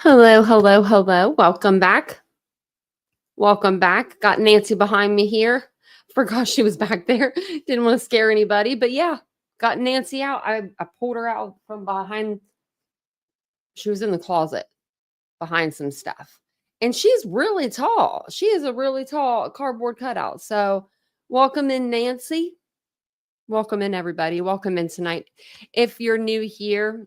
Hello, hello, hello. Welcome back. Welcome back. Got Nancy behind me here. Forgot she was back there. Didn't want to scare anybody, but yeah, got Nancy out. I pulled her out from behind. She was in the closet behind some stuff. And she's really tall. She is a really tall cardboard cutout. So, welcome in, Nancy. Welcome in, everybody. Welcome in tonight. If you're new here,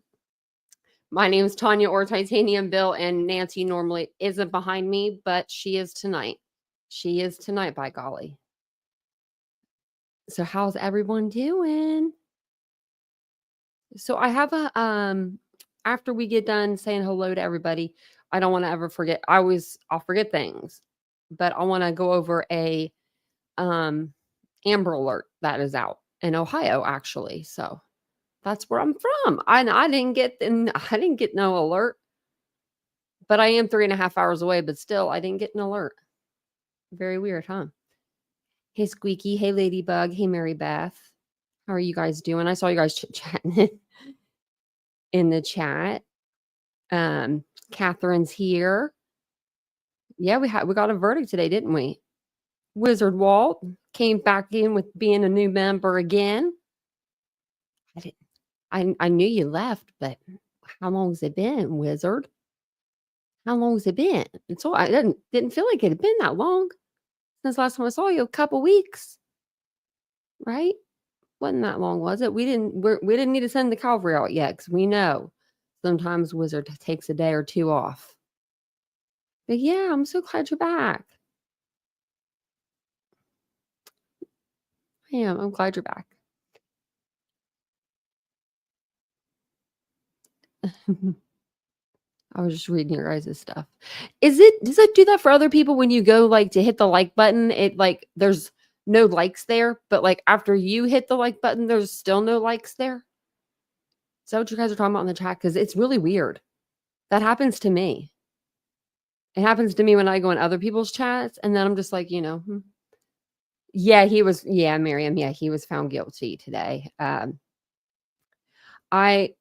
my name is Tanya or TitaniumBuilt, and Nancy normally isn't behind me, but she is tonight. She is tonight, by golly. So how's everyone doing? So I have a after we get done saying hello to everybody, I don't want to ever forget. I'll forget things, but I want to go over a um Amber Alert that is out in Ohio actually. So that's where I'm from. I didn't get no alert. But I am 3.5 hours away, but still, I didn't get an alert. Very weird, huh? Hey, Squeaky. Hey, Ladybug. Hey, Mary Beth. How are you guys doing? I saw you guys chit-chatting in the chat. Catherine's here. Yeah, we got a verdict today, didn't we? Wizard Walt came back in with being a new member again. I knew you left, but how long's it been, Wizard? How long's it been? It's all I didn't feel like it had been that long since last time I saw you. A couple weeks, right? Wasn't that long, was it? We didn't need to send the cavalry out yet because we know sometimes Wizard takes a day or two off. But yeah, I'm so glad you're back. I am. I'm glad you're back. I was just reading your guys' stuff. Does it do that for other people when you go like to hit the like button? It like there's no likes there, but like after you hit the like button, there's still no likes there. Is that what you guys are talking about in the chat? Because it's really weird. That happens to me. It happens to me when I go in other people's chats, and then I'm just like, Yeah, Miriam, yeah, he was found guilty today. I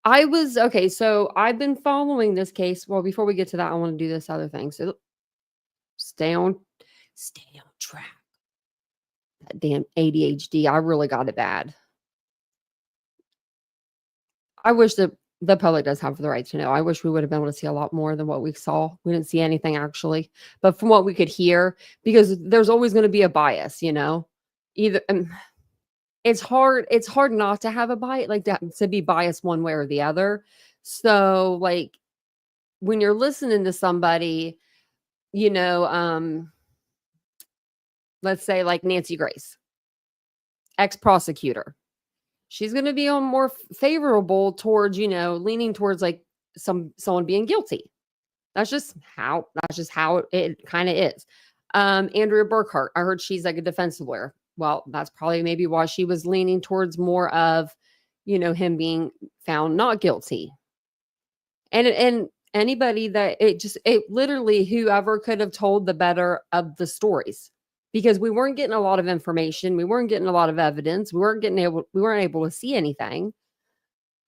I was okay, so I've been following this case. Well, before we get to that, I want to do this other thing. So stay on track. That damn ADHD, I really got it bad. I wish that the public does have the right to know. I wish we would have been able to see a lot more than what we saw. We didn't see anything actually, but from what we could hear, because there's always going to be a bias, either. It's hard not to have a bias, like to be biased one way or the other. So like when you're listening to somebody, you know, let's say like Nancy Grace, ex-prosecutor, she's going to be on more favorable towards, leaning towards like someone being guilty. That's just how it kind of is. Andrea Burkhart, I heard she's like a defense lawyer. Well, that's probably maybe why she was leaning towards more of, him being found not guilty. And anybody that it literally whoever could have told the better of the stories, because we weren't getting a lot of information, we weren't getting a lot of evidence, we weren't able to see anything.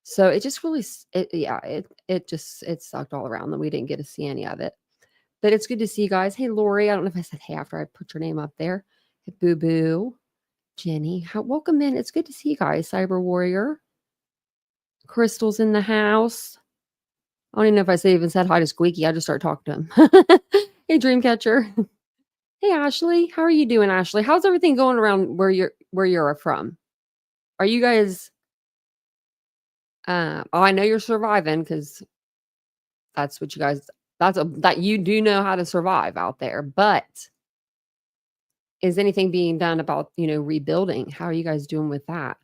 So it just really it sucked all around that we didn't get to see any of it. But it's good to see you guys. Hey, Lori. I don't know if I said hey after I put your name up there. Hey, Boo Boo. Jenny. Welcome in. It's good to see you guys. Cyber Warrior. Crystal's in the house. I don't even know if I even said hi to Squeaky. I just started talking to him. Hey, Dreamcatcher. Hey, Ashley. How are you doing, Ashley? How's everything going around where you're from? Are you guys I know you're surviving because that's what you guys that you do know how to survive out there, but is anything being done about, rebuilding? How are you guys doing with that?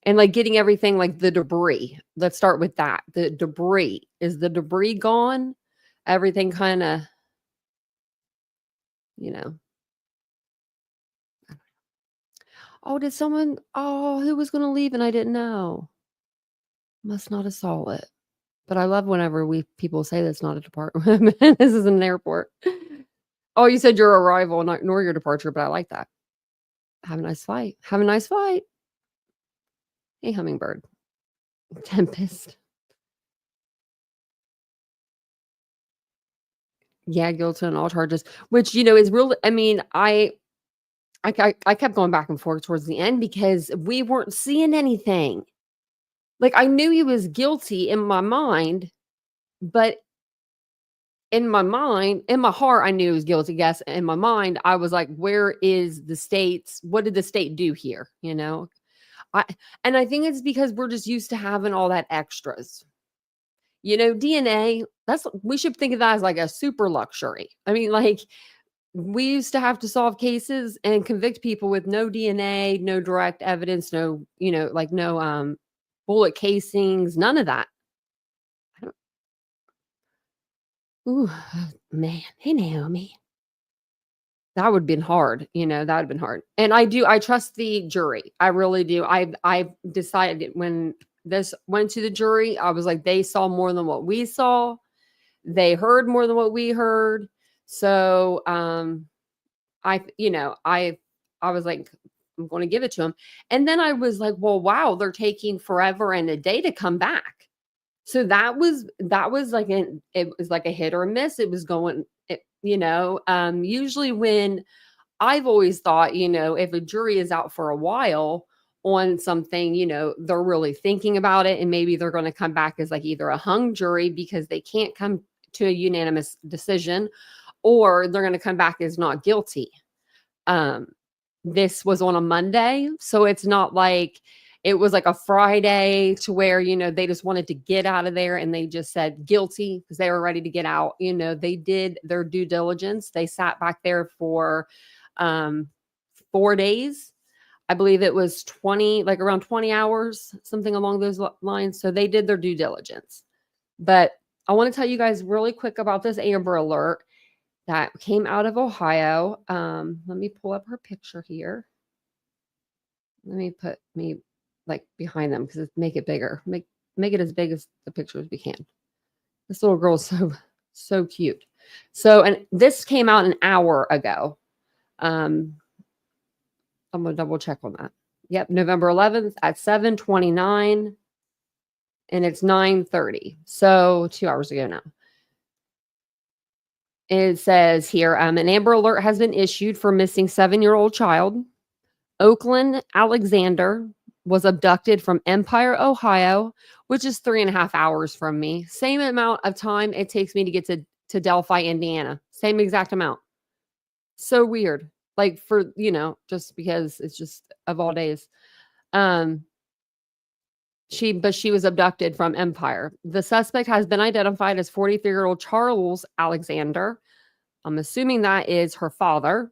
And like getting everything like the debris. Let's start with that. The debris. Is the debris gone? Everything kind of, you know. Oh, who was going to leave and I didn't know? Must not have saw it. But I love whenever people say that's not a department. This is an airport. Oh, you said your arrival, nor your departure, but I like that. Have a nice flight. Have a nice flight. Hey, Hummingbird. Tempest. Yeah, guilty on all charges, which, is real. I mean, I kept going back and forth towards the end because we weren't seeing anything. Like, I knew he was guilty in my mind, but in my heart, I knew he was guilty. Yes, in my mind, I was like, "Where is the state's? What did the state do here?" I and I think it's because we're just used to having all that extras. DNA, that's we should think of that as like a super luxury. I mean, like, we used to have to solve cases and convict people with no DNA, no direct evidence, no, like no bullet casings, none of that. I don't- Ooh, man. Hey, Naomi. That would have been hard, that would have been hard. And I trust the jury. I really do. I decided when this went to the jury, I was like, they saw more than what we saw. They heard more than what we heard. So I was like, I'm going to give it to him. And then I was like, well, wow, they're taking forever and a day to come back. So that was like it was like a hit or a miss. It was going, usually when I've always thought, if a jury is out for a while on something, they're really thinking about it and maybe they're going to come back as like either a hung jury because they can't come to a unanimous decision, or they're going to come back as not guilty. Um, this was on a Monday, so it's not like it was like a Friday to where, they just wanted to get out of there and they just said guilty because they were ready to get out. They did their due diligence. They sat back there for 4 days. I believe it was 20, like around 20 hours, something along those lines. So they did their due diligence. But I want to tell you guys really quick about this Amber Alert that came out of Ohio. Let me pull up her picture here. Let me put me like behind them because make it bigger. Make it as big as the picture as we can. This little girl is so cute. So, and this came out an hour ago. I'm gonna double check on that. Yep, November 11th at 7:29, and it's 9:30. So 2 hours ago now. It says here, an Amber Alert has been issued for missing 7-year-old child. Oakland Alexander was abducted from Empire, Ohio, which is 3.5 hours from me. Same amount of time it takes me to get to Delphi, Indiana. Same exact amount. So weird. Like for, just because it's just of all days. She was abducted from Empire. The suspect has been identified as 43-year-old Charles Alexander. I'm assuming that is her father.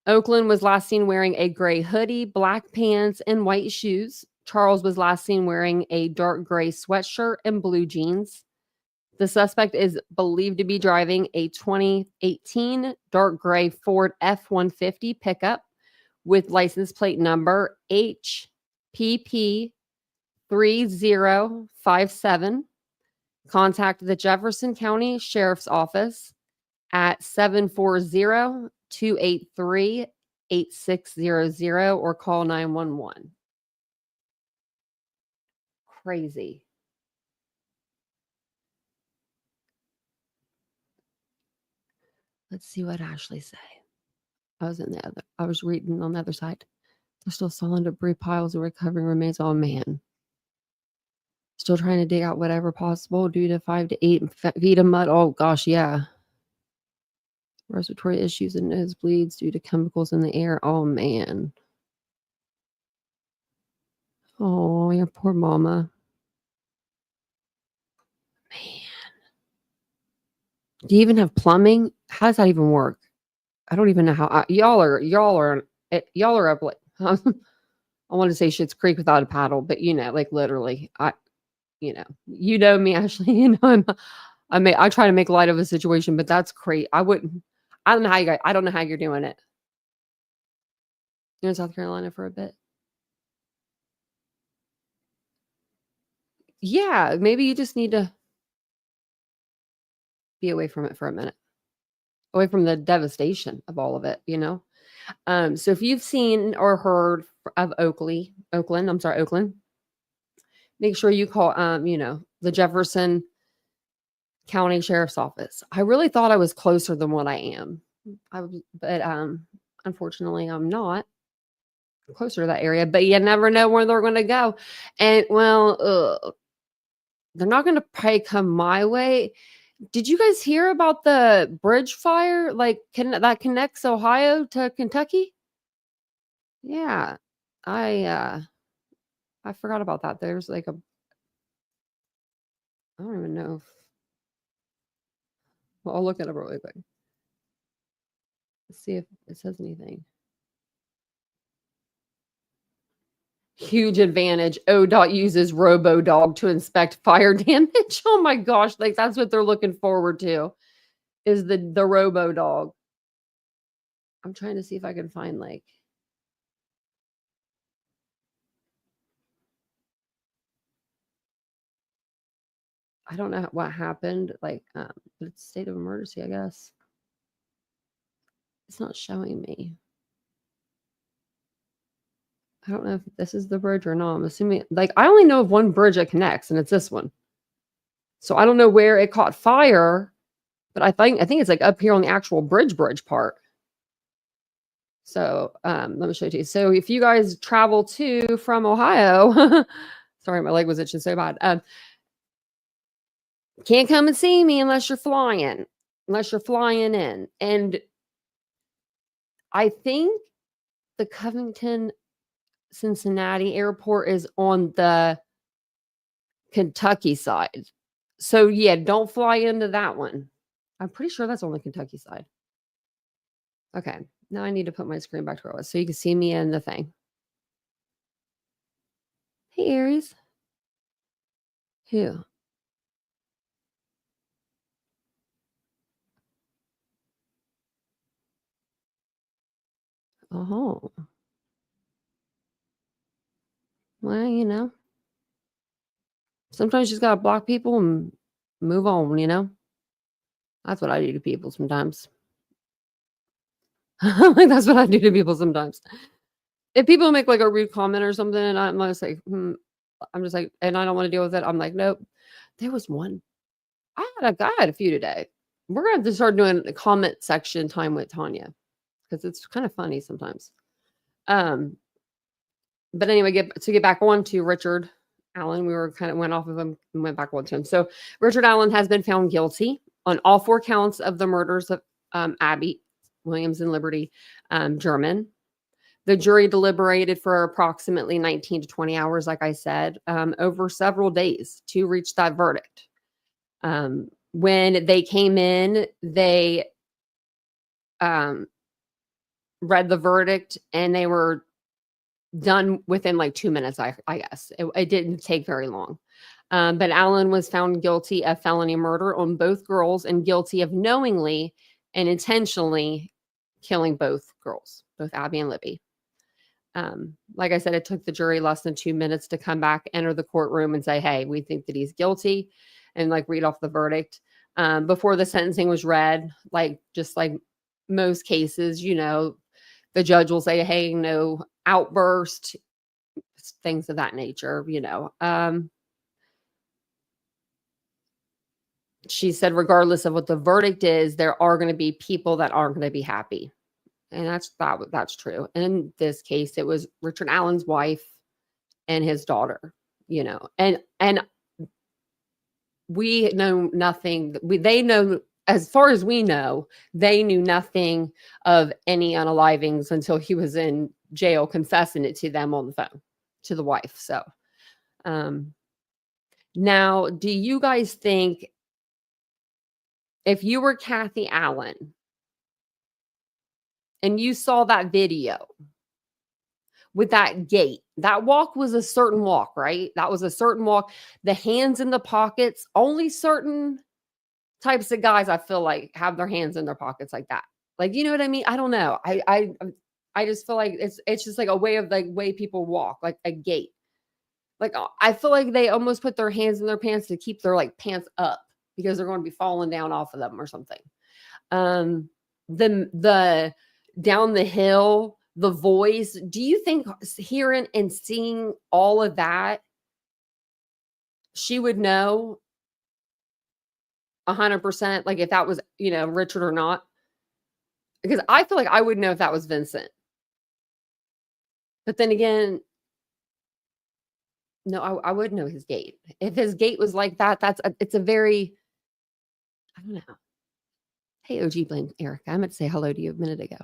Oakland was last seen wearing a gray hoodie, black pants, and white shoes. Charles was last seen wearing a dark gray sweatshirt and blue jeans. The suspect is believed to be driving a 2018 dark gray Ford F-150 pickup with license plate number HPP 3057. Contact the Jefferson County Sheriff's Office at 740-283-8600 or call 911. Crazy. Let's see what Ashley say. I was reading on the other side. They're still solid debris piles and recovering remains. Oh man. Still trying to dig out whatever possible due to 5 to 8 feet of mud. Oh gosh, yeah. Respiratory issues and nosebleeds due to chemicals in the air. Oh man. Oh, your poor mama. Man. Do you even have plumbing? How does that even work? I don't even know how y'all are up like I want to say Schitt's Creek without a paddle, but like literally, you know me, Ashley. I try to make light of a situation, but that's crazy. I don't know how I don't know how you're doing it. You're in South Carolina for a bit. Yeah, maybe you just need to be away from it for a minute, away from the devastation of all of it. So if you've seen or heard of Oakland, make sure you call, the Jefferson County Sheriff's Office. I really thought I was closer than what I am. But unfortunately, I'm not closer to that area. But you never know where they're going to go. And well, they're not going to probably come my way. Did you guys hear about the bridge fire? Like, that connects Ohio to Kentucky? Yeah, I forgot about that. There's like I don't even know if well, I'll look it up really quick. See if it says anything. Huge advantage. ODOT uses RoboDog to inspect fire damage. Oh my gosh, like that's what they're looking forward to is the RoboDog. I'm trying to see if I can find like I don't know what happened, like but it's state of emergency, I guess. It's not showing me. I don't know if this is the bridge or not. I'm assuming like I only know of one bridge that connects and it's this one. So I don't know where it caught fire, but I think it's like up here on the actual bridge part. So let me show it to you. So if you guys travel from Ohio, sorry, my leg was itching so bad. Can't come and see me unless you're flying in. And I think the Covington Cincinnati airport is on the Kentucky side. So yeah, don't fly into that one. I'm pretty sure that's on the Kentucky side. Okay, now I need to put my screen back to where it was so you can see me in the thing. Hey, Aries. Who? Oh. Well, sometimes you just gotta block people and move on. That's what I do to people sometimes. Like, that's what I do to people sometimes. If people make like a rude comment or something, and I'm just like, I'm just like, and I don't want to deal with it. I'm like, nope. There was one. I had a few today. We're gonna have to start doing a comment section time with Tanya because it's kind of funny sometimes. But anyway, get back on to Richard Allen. We were kind of went off of him and went back on to him. So Richard Allen has been found guilty on all 4 counts of the murders of Abby Williams and Liberty German. The jury deliberated for approximately 19 to 20 hours, like I said, over several days to reach that verdict. When they came in, they read the verdict and they were done within like 2 minutes, I guess. It didn't take very long. But Allen was found guilty of felony murder on both girls and guilty of knowingly and intentionally killing both girls, both Abby and Libby. Like I said, it took the jury less than 2 minutes to come back, enter the courtroom and say, hey, we think that he's guilty, and like read off the verdict. Before the sentencing was read, just like most cases, the judge will say, hey, no outburst, things of that nature, she said, regardless of what the verdict is, there are going to be people that aren't going to be happy. And that's true. In this case, it was Richard Allen's wife and his daughter, and we know nothing. They know, as far as we know, they knew nothing of any unalivings until he was in jail confessing it to them on the phone, to the wife. So, now, do you guys think if you were Kathy Allen and you saw that video with that gait, that walk was a certain walk, right? That was a certain walk. The hands in the pockets, only certain types of guys I feel like have their hands in their pockets like that. Like, you know what I mean? I don't know. I just feel like it's just like a way of like way people walk, like a gait. Like I feel like they almost put their hands in their pants to keep their like pants up because they're going to be falling down off of them or something. The down the hill, the voice, do you think hearing and seeing all of that, she would know 100%, like, if that was, Richard or not. Because I feel like I would know if that was Vincent. But then again, no, I would know his gait. If his gait was like that, it's a very, I don't know. Hey, OG Blame Eric. I meant to say hello to you a minute ago.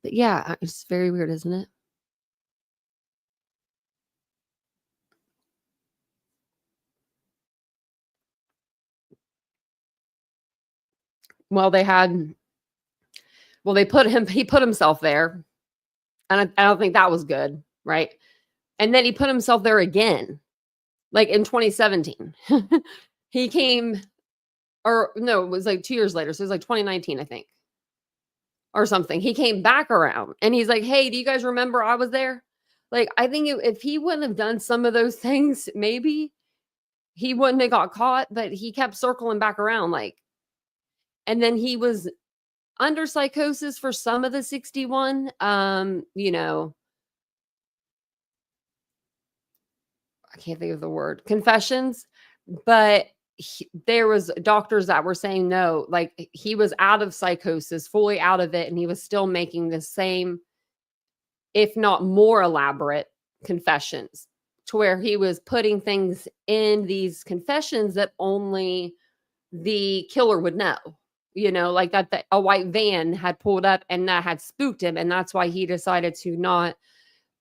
But yeah, it's very weird, isn't it? Well, he put himself there. And I don't think that was good, right? And then he put himself there again, like in 2017. He came, or no, it was like 2 years later. So it was like 2019, I think, or something. He came back around and he's like, hey, do you guys remember I was there? Like, I think if he wouldn't have done some of those things, maybe he wouldn't have got caught, but he kept circling back around. Like, and then he was under psychosis for some of the 61. I can't think of the word, confessions, but there was doctors that were saying no, like he was out of psychosis, fully out of it, and he was still making the same, if not more elaborate confessions, to where he was putting things in these confessions that only the killer would know. Like that a white van had pulled up and that had spooked him, and that's why he decided to not,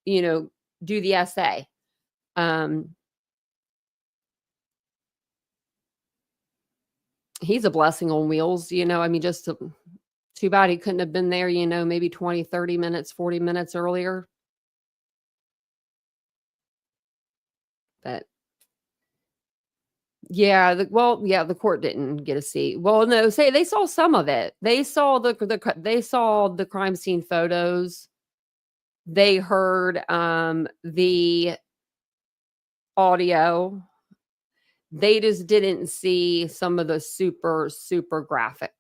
do the essay. He's a blessing on wheels, I mean, just too bad he couldn't have been there, maybe 20, 30 minutes, 40 minutes earlier. But yeah, the court didn't get a seat. Well, no, say they saw some of it. They saw the crime scene photos. They heard the audio. They just didn't see some of the super, super graphic,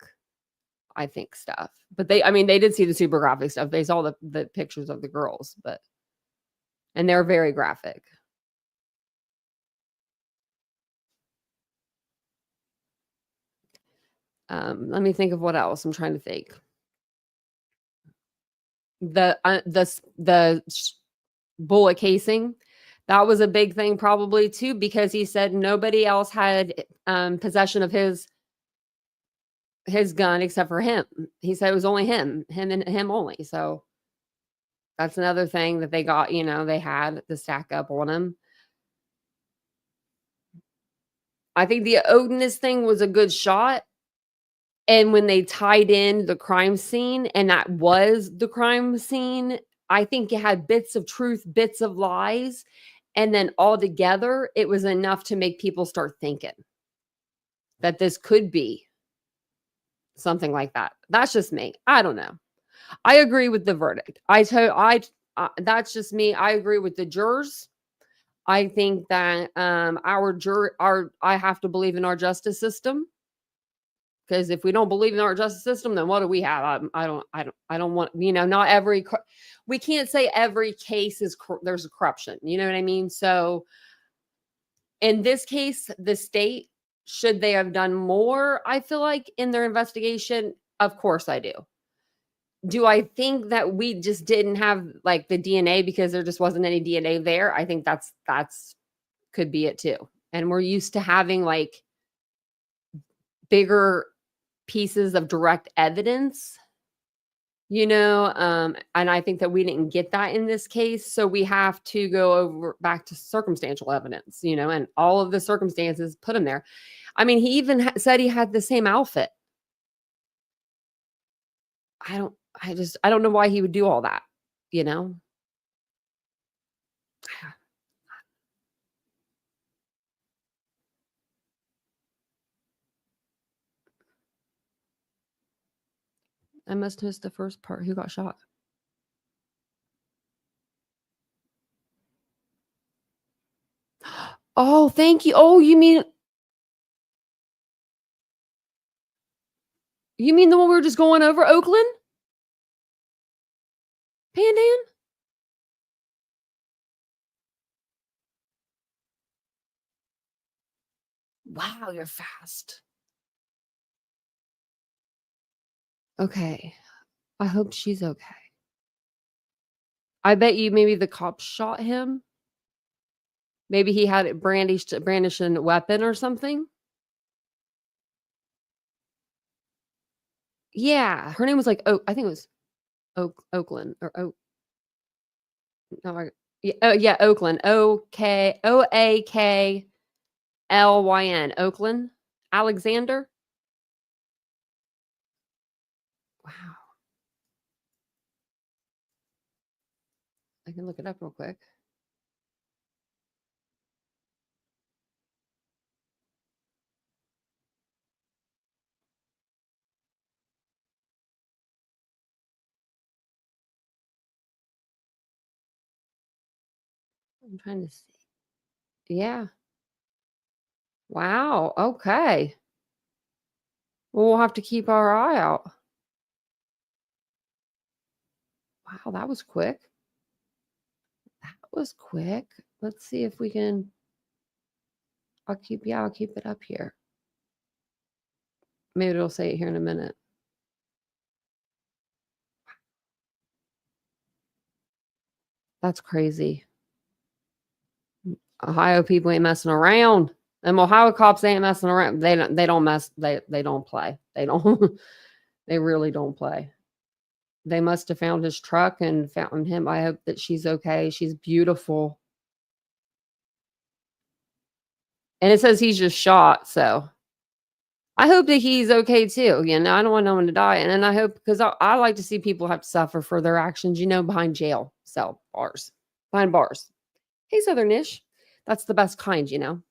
I think, stuff. But they did see the super graphic stuff. They saw the pictures of the girls, and they're very graphic. Let me think of what else. I'm trying to think. The bullet casing, that was a big thing probably too, because he said nobody else had possession of his gun except for him. He said it was only him and him only. So that's another thing that they got, they had the stack up on him. I think the Odinist thing was a good shot. And when they tied in the crime scene, and that was the crime scene, I think it had bits of truth, bits of lies. And then all together, it was enough to make people start thinking that this could be something like that. That's just me. I don't know. I agree with the verdict. That's just me. I agree with the jurors. I think that I have to believe in our justice system. Because if we don't believe in our justice system, then what do we have? I don't want, not every, we can't say every case there's a corruption. You know what I mean? So in this case, the state, should they have done more? I feel like in their investigation, of course I do. Do I think that we just didn't have like the DNA because there just wasn't any DNA there? I think that's could be it too. And we're used to having like bigger pieces of direct evidence, and I think that we didn't get that in this case. So we have to go back to circumstantial evidence, and all of the circumstances put him there. I mean, he even said he had the same outfit. I don't know why he would do all that, I must miss the first part. Who got shot? Oh, thank you. Oh, you mean the one we were just going over, Oakland? Pandan? Wow, you're fast. Okay. I hope she's okay. I bet you maybe the cops shot him. Maybe he had it brandished a weapon or something. Yeah, her name was like I think it was Oakland or no, yeah, Oakland. Oaklyn. Oakland. Alexander. Wow. I can look it up real quick. I'm trying to see. Yeah. Wow. Okay. Well, we'll have to keep our eye out. Wow, that was quick. That was quick. Let's see if we can. I'll keep it up here. Maybe it'll say it here in a minute. That's crazy. Ohio people ain't messing around. Them Ohio cops ain't messing around. They don't mess. They don't play. They don't. They really don't play. They must have found his truck and found him. I hope that she's okay. She's beautiful. And it says he's just shot, so I hope that he's okay too. You know, I don't want no one to die. And then I hope, because I like to see people have to suffer for their actions, you know, behind jail cell bars, behind bars. Hey, Southernish. That's the best kind, you know.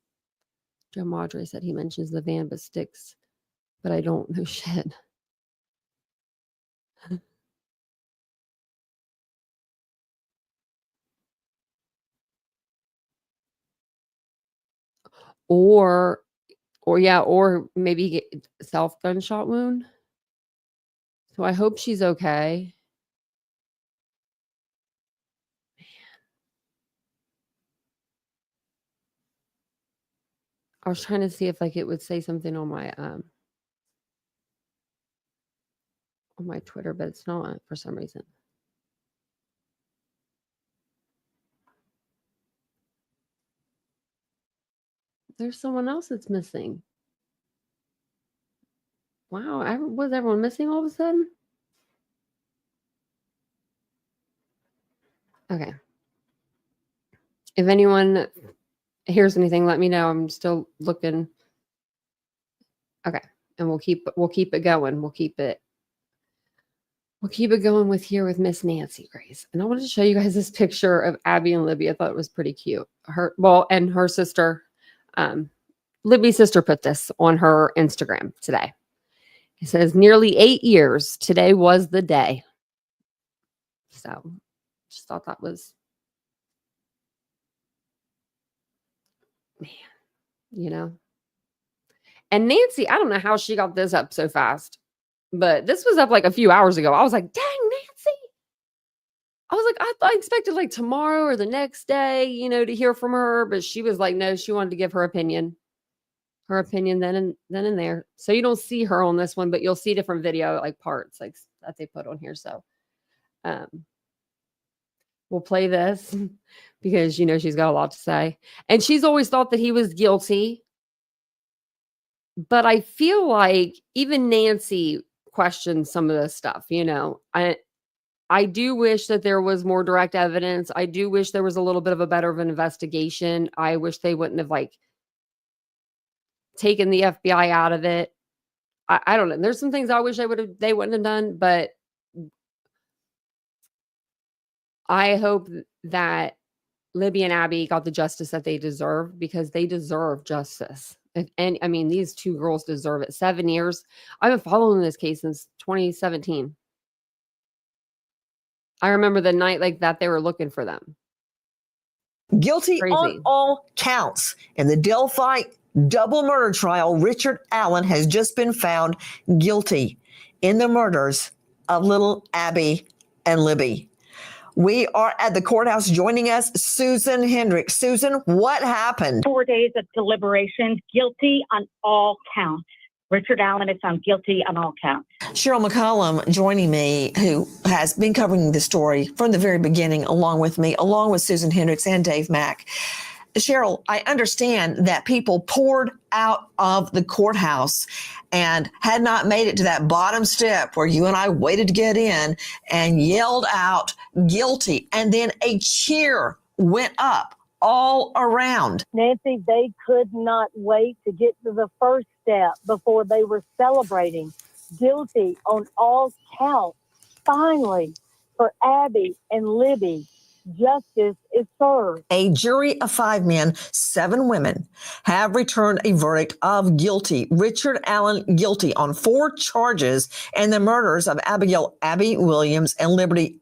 Joe Madre said he mentions the van but sticks, but I don't know shit. or or maybe get self gunshot wound. So I hope she's okay. I was trying to see if like it would say something on my Twitter, but it's not for some reason. There's someone else that's missing. Wow, was everyone missing all of a sudden? Okay. If anyone hears anything, let me know. I'm still looking. Okay. And we'll keep it going. We'll keep it going with Miss Nancy Grace. And I wanted to show you guys this picture of Abby and Libby. I thought it was pretty cute. And her sister, Libby's sister put this on her Instagram today. It says, nearly 8 years. Today was the day. So just thought that was, man, you know. And Nancy, I don't know how she got this up so fast, but this was up like a few hours ago. I was like, dang, Nancy. I was like, I expected like tomorrow or the next day, you know, to hear from her. But she was like, no, she wanted to give her opinion. Her opinion then and there. So you don't see her on this one, but you'll see different video like parts like that they put on here. So we'll play this because, you know, she's got a lot to say. And she's always thought that he was guilty. But I feel like even Nancy questioned some of this stuff, you know. I do wish that there was more direct evidence. I do wish there was a little bit of a better of an investigation. I wish they wouldn't have like taken the FBI out of it. I don't know. There's some things I wish they wouldn't have done, but I hope that Libby and Abby got the justice that they deserve, because they deserve justice. And I mean, these two girls deserve it. 7 years. I've been following this case since 2017. I remember the night like that they were looking for them. Guilty on all counts in the Delphi double murder trial, Richard Allen has just been found guilty in the murders of little Abby and Libby. We are at the courthouse. Joining us, Susan Hendricks. Susan, what happened? 4 days of deliberation, guilty on all counts. Richard Allen is found guilty on all counts. Cheryl McCollum joining me, who has been covering the story from the very beginning, along with me, along with Susan Hendricks and Dave Mack. Cheryl, I understand that people poured out of the courthouse and had not made it to that bottom step where you and I waited to get in and yelled out guilty. And then a cheer went up all around. Nancy, they could not wait to get to the first step before they were celebrating guilty on all counts. Finally, for Abby and Libby, justice is served. A jury of 5 men, 7 women have returned a verdict of guilty. Richard Allen guilty on 4 charges in the murders of Abigail Abby Williams and Libby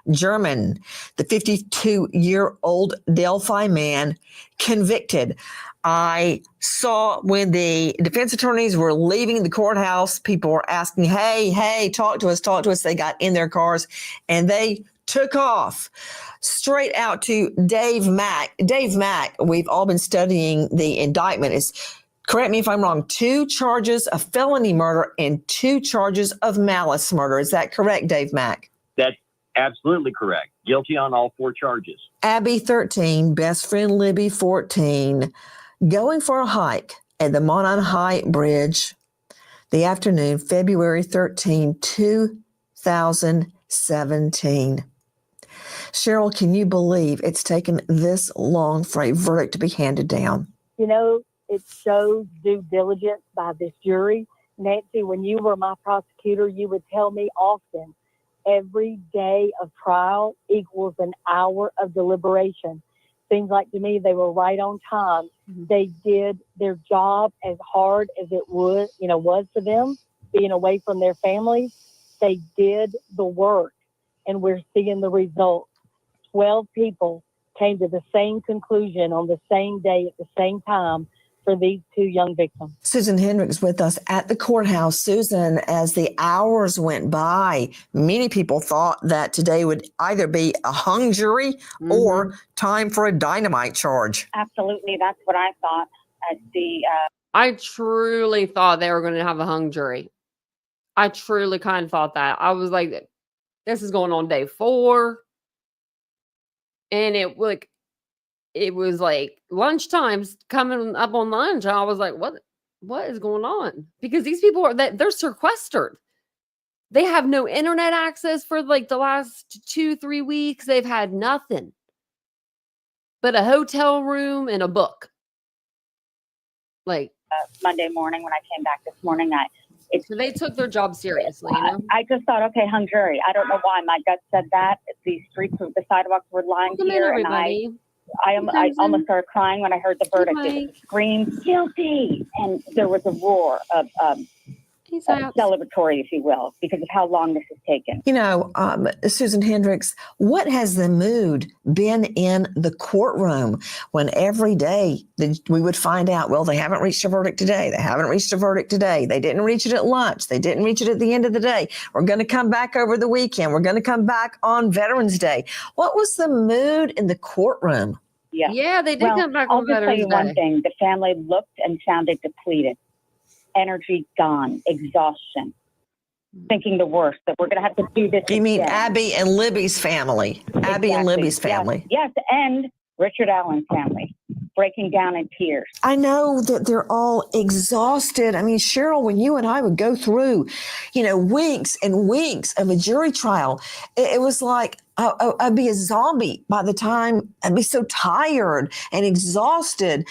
German. The 52-year-old Delphi man convicted. I saw when the defense attorneys were leaving the courthouse, people were asking, hey, talk to us. They got in their cars and they took off straight out to Dave Mack. Dave Mack, we've all been studying the indictment. Is, correct me if I'm wrong, 2 charges of felony murder and 2 charges of malice murder. Is that correct, Dave Mack? That's absolutely correct. Guilty on all 4 charges. Abby, 13, best friend Libby, 14, going for a hike at the Monon High Bridge the afternoon, February 13, 2017. Cheryl, can you believe it's taken this long for a verdict to be handed down? You know, it shows due diligence by this jury. Nancy, when you were my prosecutor, you would tell me often, every day of trial equals an hour of deliberation. Seems like to me they were right on time. Mm-hmm. They did their job as hard as it was for them, being away from their families. They did the work, and we're seeing the results. 12 people came to the same conclusion on the same day at the same time for these 2 young victims. Susan Hendricks with us at the courthouse. Susan, as the hours went by, many people thought that today would either be a hung jury or time for a dynamite charge. Absolutely. That's what I thought. I truly thought they were going to have a hung jury. I truly kind of thought that. I was like, this is going on day 4. And it was like lunchtime's coming up on lunch. And I was like, what is going on? Because these people they're sequestered. They have no internet access for like the last 2-3 weeks. They've had nothing but a hotel room and a book. Like Monday morning when I came back this morning, so they took their job seriously. I just thought, okay, hung jury. I don't know why my gut said that. The sidewalks were lined here, and I almost started crying when I heard the verdict. It screamed guilty, and there was a roar of celebratory, if you will, because of how long this has taken. You know, Susan Hendricks, what has the mood been in the courtroom when every day we would find out, well, they haven't reached a verdict today. They haven't reached a verdict today. They didn't reach it at lunch. They didn't reach it at the end of the day. We're going to come back over the weekend. We're going to come back on Veterans Day. What was the mood in the courtroom? Yeah, they did come back on Veterans Day. I'll just tell you one thing. The family looked and sounded depleted. Energy gone, exhaustion, thinking the worst, that we're going to have to do this. You mean Abby and Libby's family? Exactly. Abby and Libby's family. Yes, and Richard Allen's family, breaking down in tears. I know that they're all exhausted. I mean, Cheryl, when you and I would go through, weeks and weeks of a jury trial, it was like I'd be a zombie by the time. I'd be so tired and exhausted.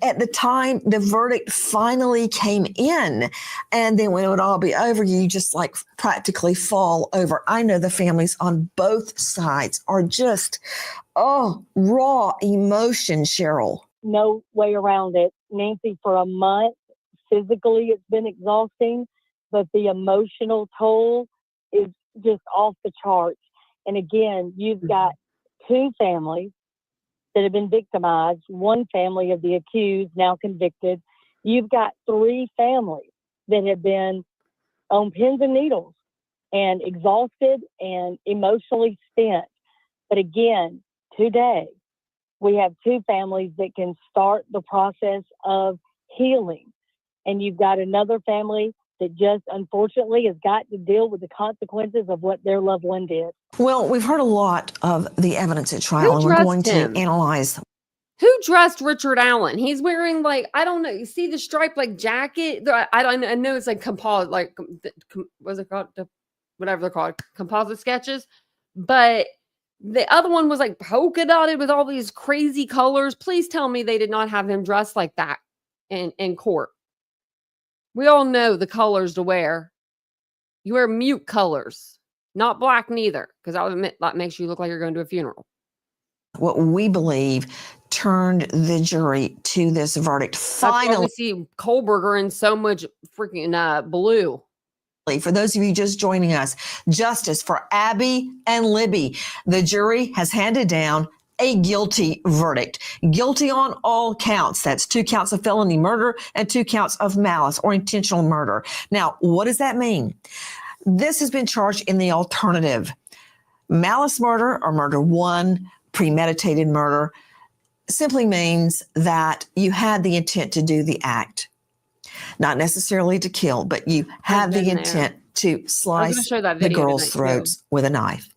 At the time the verdict finally came in, and then when it would all be over, you just like practically fall over. I know the families on both sides are just, raw emotion, Cheryl. No way around it. Nancy, for a month, physically it's been exhausting, but the emotional toll is just off the charts. And again, you've got 2 families that have been victimized, 1 family of the accused now convicted. You've got 3 families that have been on pins and needles and exhausted and emotionally spent. But again, today, we have 2 families that can start the process of healing and you've got another family that just unfortunately has got to deal with the consequences of what their loved one did. Well, we've heard a lot of the evidence at trial, and we're going to analyze. Who dressed Richard Allen? He's wearing, like, I don't know. You see the striped, like, jacket? I know it's like composite, like, what's it called? Whatever they're called, composite sketches. But the other one was like polka dotted with all these crazy colors. Please tell me they did not have him dressed like that in court. We all know the colors to wear. You wear mute colors, not black neither, because I'll admit that makes you look like you're going to a funeral. What we believe turned the jury to this verdict. Finally, we see Kohlberger in so much freaking blue. For those of you just joining us, justice for Abby and Libby. The jury has handed down a guilty verdict. Guilty on all counts. That's 2 counts of felony murder and 2 counts of malice or intentional murder. Now, what does that mean? This has been charged in the alternative. Malice murder or murder 1, premeditated murder, simply means that you had the intent to do the act. Not necessarily to kill, but you have the intent to slice the girl's throats with a knife.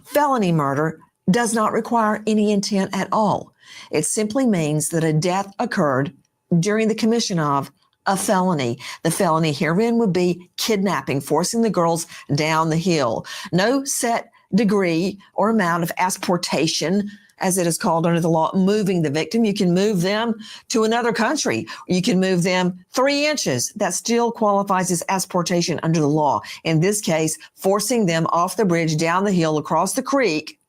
Felony murder does not require any intent at all. It simply means that a death occurred during the commission of a felony. The felony herein would be kidnapping, forcing the girls down the hill. No set degree or amount of asportation, as it is called under the law, moving the victim. You can move them to another country. You can move them 3 inches. That still qualifies as asportation under the law. In this case, forcing them off the bridge, down the hill, across the creek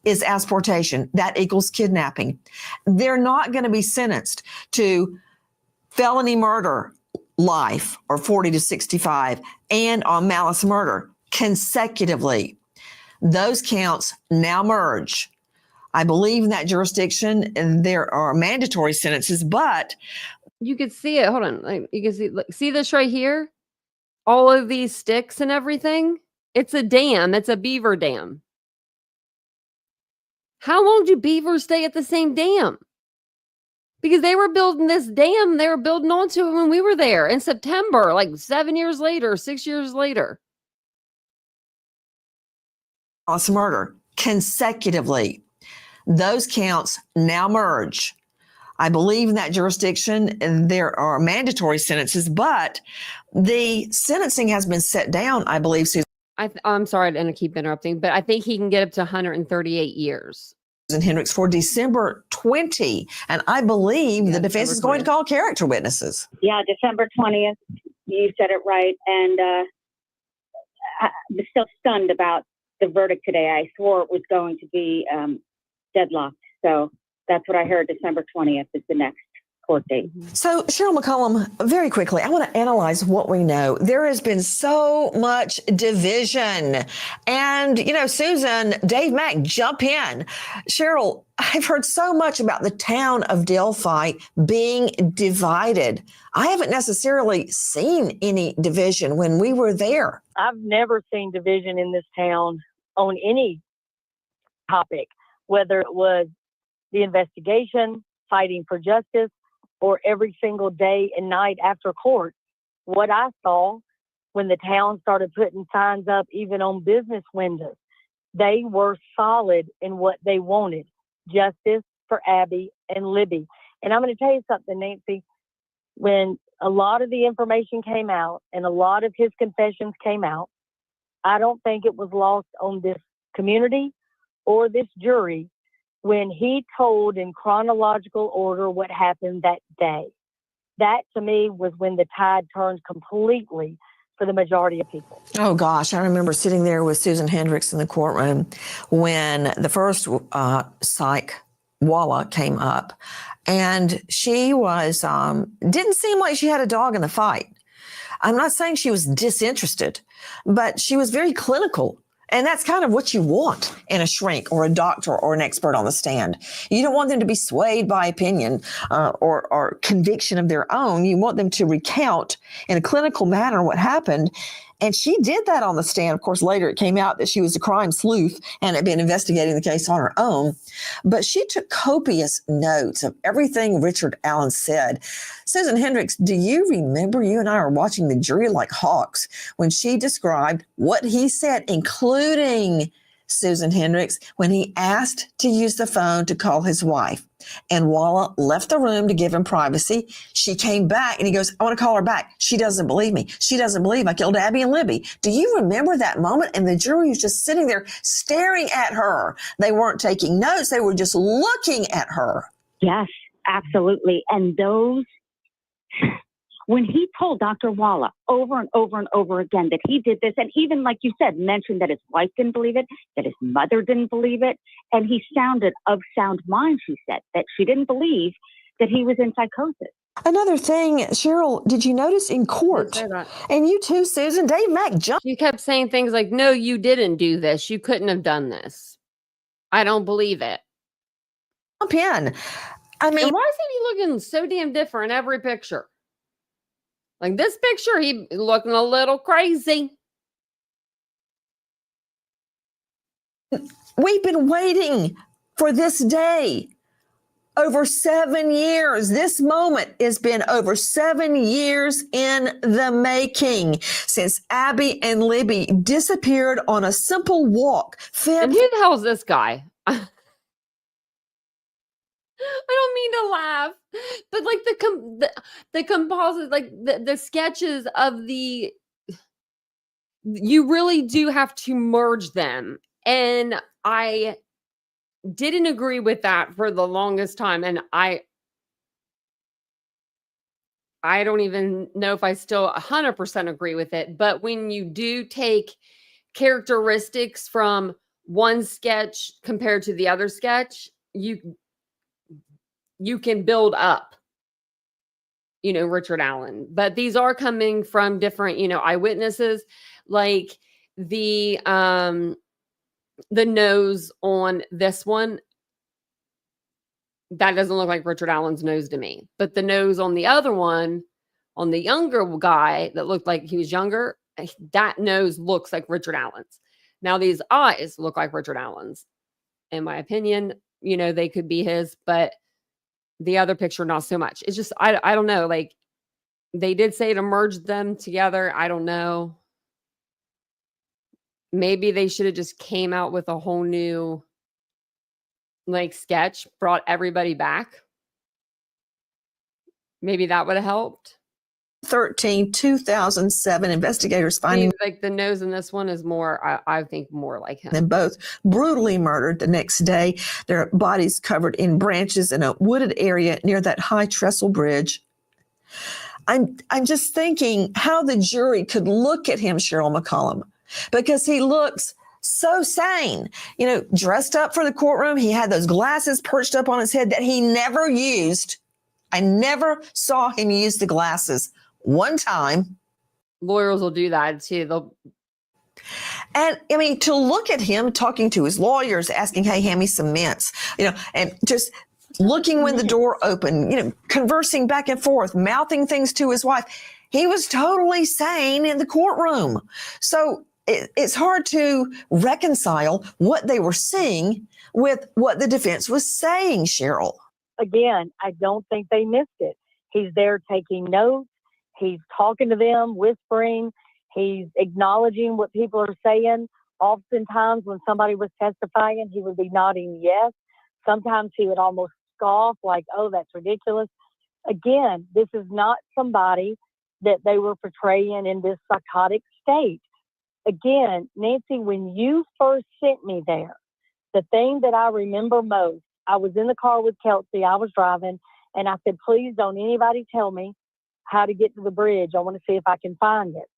is asportation. That equals kidnapping. They're not going to be sentenced to felony murder, life, or 40 to 65, and on malice murder consecutively. Those counts now merge. I believe in that jurisdiction, and there are mandatory sentences, but you could see it. Hold on. Like, you can see this right here? All of these sticks and everything. It's a dam. It's a beaver dam. How long do beavers stay at the same dam? Because they were building this dam. They were building onto it when we were there in September, like 7 years later, 6 years later. Murder consecutively. Those counts now merge. I believe in that jurisdiction, and there are mandatory sentences, but the sentencing has been set down, I believe, Susan. I'm sorry, I keep interrupting, but I think he can get up to 138 years. Susan Hendricks for December 20. And I believe the defense is going to call character witnesses. Yeah, December 20th. You said it right. And I'm still stunned about the verdict today. I swore it was going to be deadlocked. So that's what I heard. December 20th is the next court date. So, Cheryl McCollum, very quickly, I want to analyze what we know. There has been so much division. And, you know, Susan, Dave Mack, jump in. Cheryl, I've heard so much about the town of Delphi being divided. I haven't necessarily seen any division when we were there. I've never seen division in this town on any topic, whether it was the investigation, fighting for justice, or every single day and night after court. What I saw when the town started putting signs up, even on business windows, they were solid in what they wanted. Justice for Abby and Libby. And I'm going to tell you something, Nancy. When a lot of the information came out and a lot of his confessions came out, I don't think it was lost on this community or this jury when he told in chronological order what happened that day. That, to me, was when the tide turned completely for the majority of people. Oh, gosh. I remember sitting there with Susan Hendricks in the courtroom when the first psych Walla came up. And she was, didn't seem like she had a dog in the fight. I'm not saying she was disinterested, but she was very clinical. And that's kind of what you want in a shrink or a doctor or an expert on the stand. You don't want them to be swayed by opinion or conviction of their own. You want them to recount in a clinical manner what happened. And she did that on the stand. Of course, later it came out that she was a crime sleuth and had been investigating the case on her own. But she took copious notes of everything Richard Allen said. Susan Hendricks, do you remember you and I were watching the jury like hawks when she described what he said, including Susan Hendricks, when he asked to use the phone to call his wife? And Walla left the room to give him privacy. She came back and he goes, I want to call her back. She doesn't believe me. She doesn't believe I killed Abby and Libby. Do you remember that moment? And the jury was just sitting there staring at her. They weren't taking notes. They were just looking at her. Yes, absolutely. And those, when he told Dr. Walla over and over and over again that he did this, and even like you said, mentioned that his wife didn't believe it, that his mother didn't believe it, and he sounded of sound mind, she said, that she didn't believe that he was in psychosis. Another thing, Cheryl, did you notice in court, and you too, Susan, Dave Mack jumped. She kept saying things like, no, you didn't do this. You couldn't have done this. I don't believe it. Jump in. I mean, and why is he looking so damn different in every picture? Like this picture, he looking a little crazy. We've been waiting for this day over 7 years. This moment has been over 7 years in the making since Abby and Libby disappeared on a simple walk. And who the hell is this guy? I don't mean to laugh, but like the composite, like the sketches of the, you really do have to merge them. And I didn't agree with that for the longest time. And I don't even know if I still 100% agree with it. But when you do take characteristics from one sketch compared to the other sketch, you can build up, Richard Allen. But these are coming from different, eyewitnesses. Like the nose on this one, that doesn't look like Richard Allen's nose to me. But the nose on the other one, on the younger guy that looked like he was younger, that nose looks like Richard Allen's. Now these eyes look like Richard Allen's. In my opinion, they could be his, but the other picture, not so much. It's just, I don't know. Like they did say to merge them together. I don't know. Maybe they should have just came out with a whole new sketch, brought everybody back. Maybe that would have helped. 2007 investigators finding like the nose in this one is more, I think, more like him. Them both brutally murdered the next day. Their bodies covered in branches in a wooded area near that high trestle bridge. I'm just thinking how the jury could look at him, Cheryl McCollum, because he looks so sane, dressed up for the courtroom. He had those glasses perched up on his head that he never used. I never saw him use the glasses one time. Lawyers will do that too. And I mean, to look at him talking to his lawyers, asking, hey, hand me some mints, and just looking when the door opened, conversing back and forth, mouthing things to his wife. He was totally sane in the courtroom. So it's hard to reconcile what they were seeing with what the defense was saying, Cheryl. Again, I don't think they missed it. He's there taking notes. He's talking to them, whispering. He's acknowledging what people are saying. Oftentimes when somebody was testifying, he would be nodding yes. Sometimes he would almost scoff like, oh, that's ridiculous. Again, this is not somebody that they were portraying in this psychotic state. Again, Nancy, when you first sent me there, the thing that I remember most, I was in the car with Kelsey, I was driving, and I said, please don't anybody tell me how to get to the bridge. I want to see if I can find it.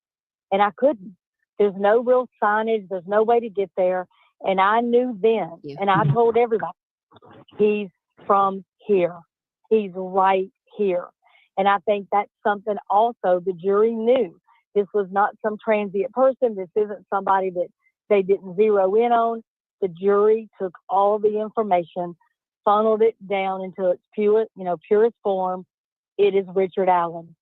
And I couldn't. There's no real signage. There's no way to get there. And I knew then, and I told everybody, he's from here. He's right here. And I think that's something also the jury knew. This was not some transient person. This isn't somebody that they didn't zero in on. The jury took all the information, funneled it down into its purest form. It is Richard Allen.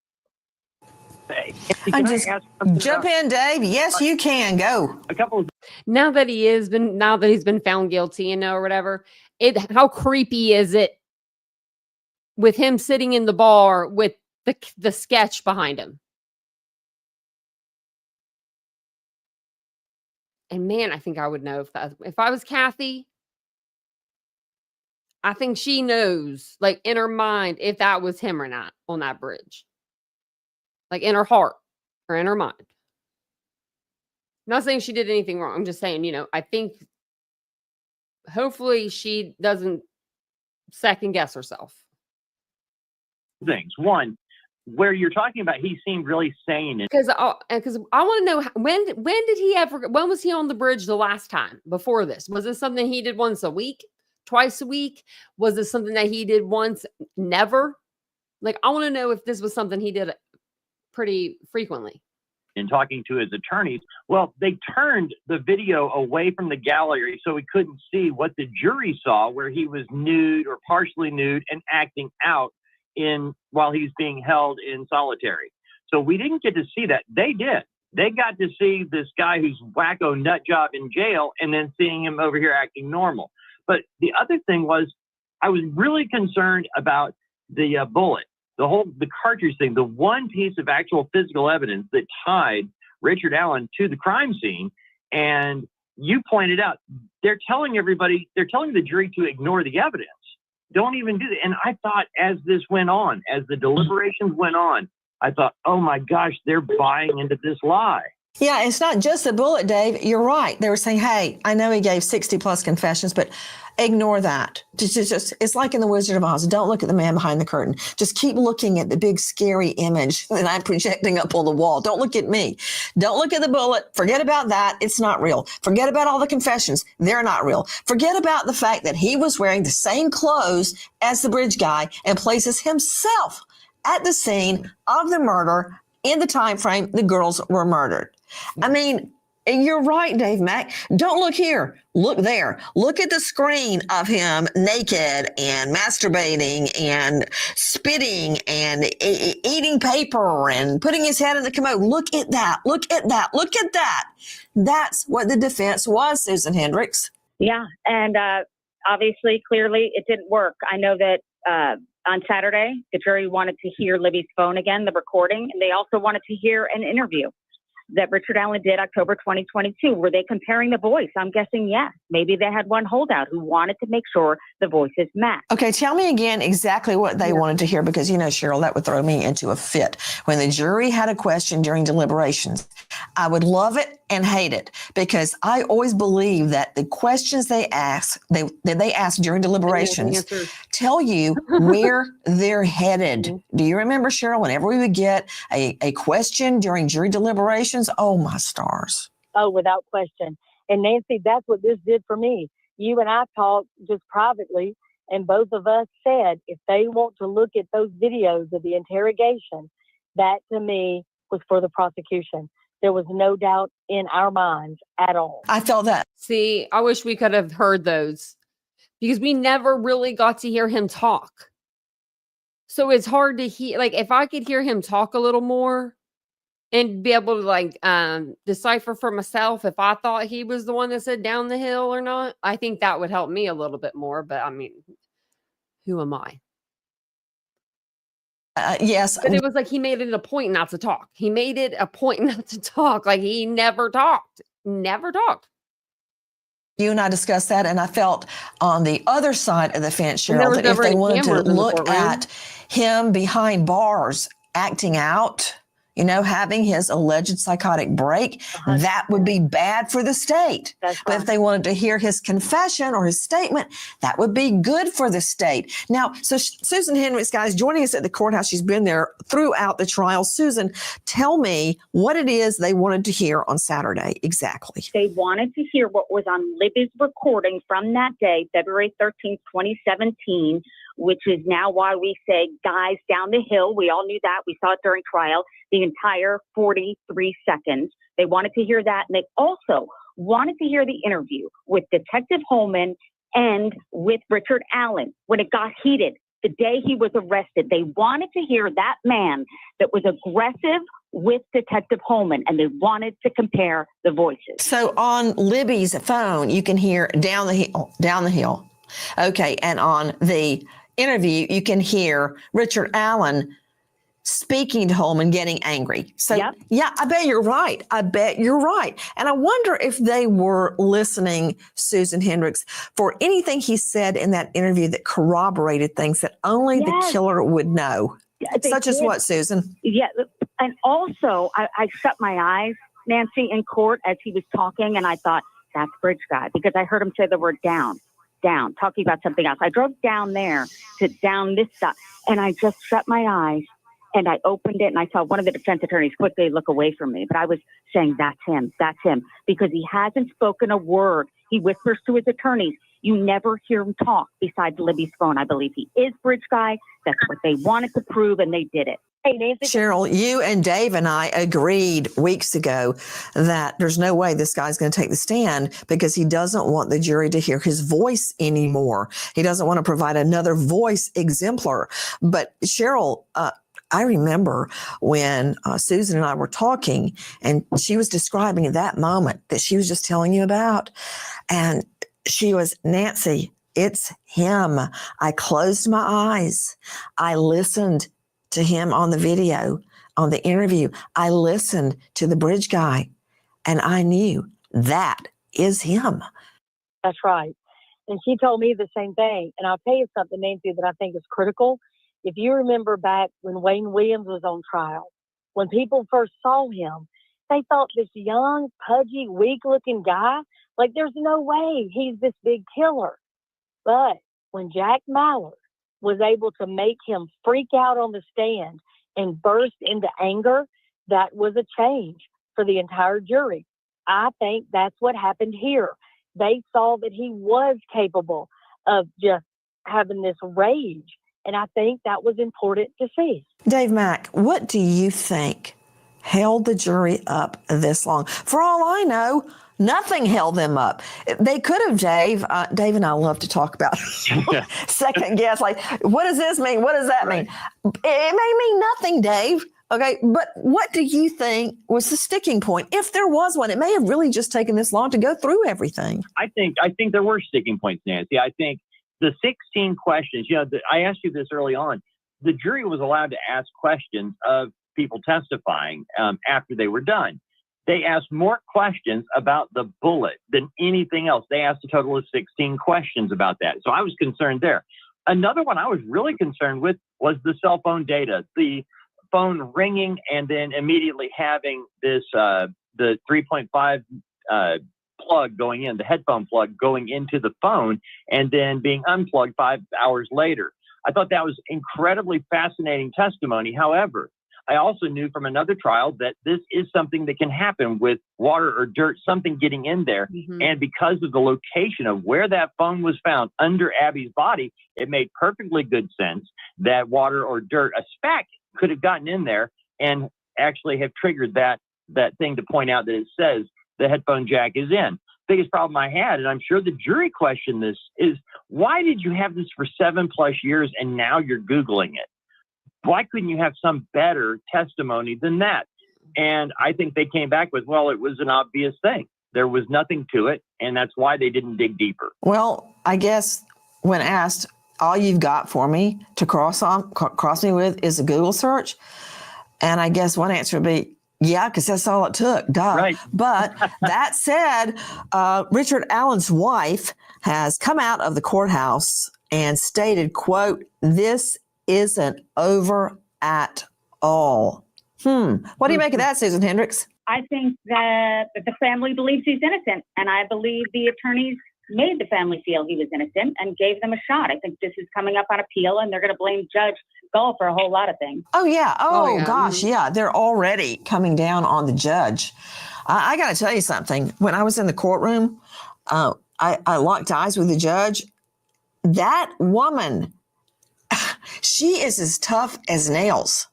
Jump in, Dave. Yes, you can. Go. A couple of now that he's been found guilty, or whatever, how creepy is it with him sitting in the bar with the sketch behind him? And man, I think I would know if I was Kathy. I think she knows, like in her mind, if that was him or not on that bridge. Like in her heart or in her mind. I'm not saying she did anything wrong. I'm just saying, I think hopefully she doesn't second guess herself. things. One, where you're talking about he seemed really sane. Because I want to know when was he on the bridge the last time before this? Was this something he did once a week, twice a week? Was this something that he did once, never? Like, I want to know if this was something he did pretty frequently. In talking to his attorneys, well, they turned the video away from the gallery so we couldn't see what the jury saw, where he was nude or partially nude and acting out while he's being held in solitary. So we didn't get to see that. They did. They got to see this guy who's wacko nut job in jail and then seeing him over here acting normal. But the other thing was, I was really concerned about the bullet. The cartridge thing, the one piece of actual physical evidence that tied Richard Allen to the crime scene. And you pointed out, they're telling the jury to ignore the evidence. Don't even do that. And I thought as this went on, as the deliberations went on, I thought, oh my gosh, they're buying into this lie. Yeah, it's not just the bullet, Dave. You're right. They were saying, hey, I know he gave 60 plus confessions, but ignore that. Just it's like in The Wizard of Oz. Don't look at the man behind the curtain. Just keep looking at the big scary image that I'm projecting up on the wall. Don't look at me. Don't look at the bullet. Forget about that. It's not real. Forget about all the confessions. They're not real. Forget about the fact that he was wearing the same clothes as the bridge guy and places himself at the scene of the murder in the time frame the girls were murdered. I mean, you're right, Dave Mack. Don't look here. Look there. Look at the screen of him naked and masturbating and spitting and eating paper and putting his head in the commode. Look at that. Look at that. Look at that. That's what the defense was, Susan Hendricks. Yeah. And obviously, clearly, it didn't work. I know that on Saturday, the jury wanted to hear Libby's phone again, the recording, and they also wanted to hear an interview that Richard Allen did October 2022. Were they comparing the voice? I'm guessing yes. Maybe they had one holdout who wanted to make sure the voices matched. Okay, tell me again exactly what they wanted to hear, because, Cheryl, that would throw me into a fit. When the jury had a question during deliberations, I would love it and hate it, because I always believe that the questions they ask during deliberations tell you where they're headed. Do you remember, Cheryl, whenever we would get a question during jury deliberations? Oh, my stars. Oh, without question. And Nancy, that's what this did for me. You and I talked just privately, and both of us said, if they want to look at those videos of the interrogation, that to me was for the prosecution. There was no doubt in our minds at all. I felt that. See, I wish we could have heard those, because we never really got to hear him talk. So it's hard to hear. Like, if I could hear him talk a little more and be able to decipher for myself if I thought he was the one that said down the hill or not, I think that would help me a little bit more. But I mean, who am I? Yes. But it was like he made it a point not to talk. He made it a point not to talk. Like, he never talked. Never talked. You and I discussed that, and I felt on the other side of the fence, Cheryl, that if they wanted to look at him behind bars acting out, having his alleged psychotic break, that would be bad for the state. But if they wanted to hear his confession or his statement, that would be good for the state. Now, so Susan Hendricks, guys, joining us at the courthouse. She's been there throughout the trial. Susan, tell me what it is they wanted to hear on Saturday exactly. They wanted to hear what was on Libby's recording from that day, February 13th, 2017, which is now why we say guys down the hill. We all knew that. We saw it during trial, the entire 43 seconds. They wanted to hear that. And they also wanted to hear the interview with Detective Holman and with Richard Allen when it got heated the day he was arrested. They wanted to hear that man that was aggressive with Detective Holman, and they wanted to compare the voices. So on Libby's phone, you can hear down the hill. Okay. And on the interview, you can hear Richard Allen speaking to Holman, getting angry. So, yeah, I bet you're right. And I wonder if they were listening, Susan Hendricks, for anything he said in that interview that corroborated things that only the killer would know. Such as what, Susan? Yeah. And also, I shut my eyes, Nancy, in court as he was talking, and I thought, that's Bridge Guy, because I heard him say the word down, talking about something else. I drove down there to down this stuff, and I just shut my eyes. And I opened it and I saw one of the defense attorneys quickly look away from me. But I was saying, that's him, because he hasn't spoken a word. He whispers to his attorneys. You never hear him talk besides Libby's phone. I believe he is Bridge Guy. That's what they wanted to prove, and they did it. Hey, Nancy. Cheryl, you and Dave and I agreed weeks ago that there's no way this guy's going to take the stand because he doesn't want the jury to hear his voice anymore. He doesn't want to provide another voice exemplar. But Cheryl, I remember when Susan and I were talking, and she was describing that moment that she was just telling you about. And she was, Nancy, it's him. I closed my eyes. I listened to him on the video, on the interview. I listened to the Bridge Guy, and I knew that is him. That's right. And she told me the same thing. And I'll tell you something, Nancy, that I think is critical. If you remember back when Wayne Williams was on trial, when people first saw him, they thought this young, pudgy, weak-looking guy, like there's no way he's this big killer. But when Jack Mallard was able to make him freak out on the stand and burst into anger, that was a change for the entire jury. I think that's what happened here. They saw that he was capable of just having this rage. And I think that was important to see. Dave Mack, what do you think held the jury up this long? For all I know, nothing held them up. They could have, Dave. Dave and I love to talk about second guess. Like, what does this mean? What does that mean? It may mean nothing, Dave. Okay, but what do you think was the sticking point? If there was one, it may have really just taken this long to go through everything. I think there were sticking points, Nancy. I think the 16 questions, I asked you this early on, the jury was allowed to ask questions of people testifying after they were done. They asked more questions about the bullet than anything else. They asked a total of 16 questions about that. So I was concerned there. Another one I was really concerned with was the cell phone data, the phone ringing and then immediately having this, the 3.5 plug going in, the headphone plug going into the phone and then being unplugged 5 hours later. I thought that was incredibly fascinating testimony. However, I also knew from another trial that this is something that can happen with water or dirt, something getting in there. Mm-hmm. And because of the location of where that phone was found under Abby's body, it made perfectly good sense that water or dirt, a speck, could have gotten in there and actually have triggered that thing to point out that it says the headphone jack is in. Biggest problem I had, and I'm sure the jury questioned this, is why did you have this for 7+ years and now you're Googling it? Why couldn't you have some better testimony than that? And I think they came back with, well, it was an obvious thing. There was nothing to it, and that's why they didn't dig deeper. Well, I guess when asked, all you've got for me to cross me with is a Google search. And I guess one answer would be, yeah, because that's all it took. Duh. Right. But that said, Richard Allen's wife has come out of the courthouse and stated, quote, "This isn't over at all." What do you make of that, Susan Hendricks? I think that the family believes he's innocent, and I believe the attorneys made the family feel he was innocent and gave them a shot. I think this is coming up on appeal, and they're going to blame Judge Gull for a whole lot of things. Oh, yeah. Oh, gosh, yeah. They're already coming down on the judge. I got to tell you something. When I was in the courtroom, I locked eyes with the judge. That woman, she is as tough as nails.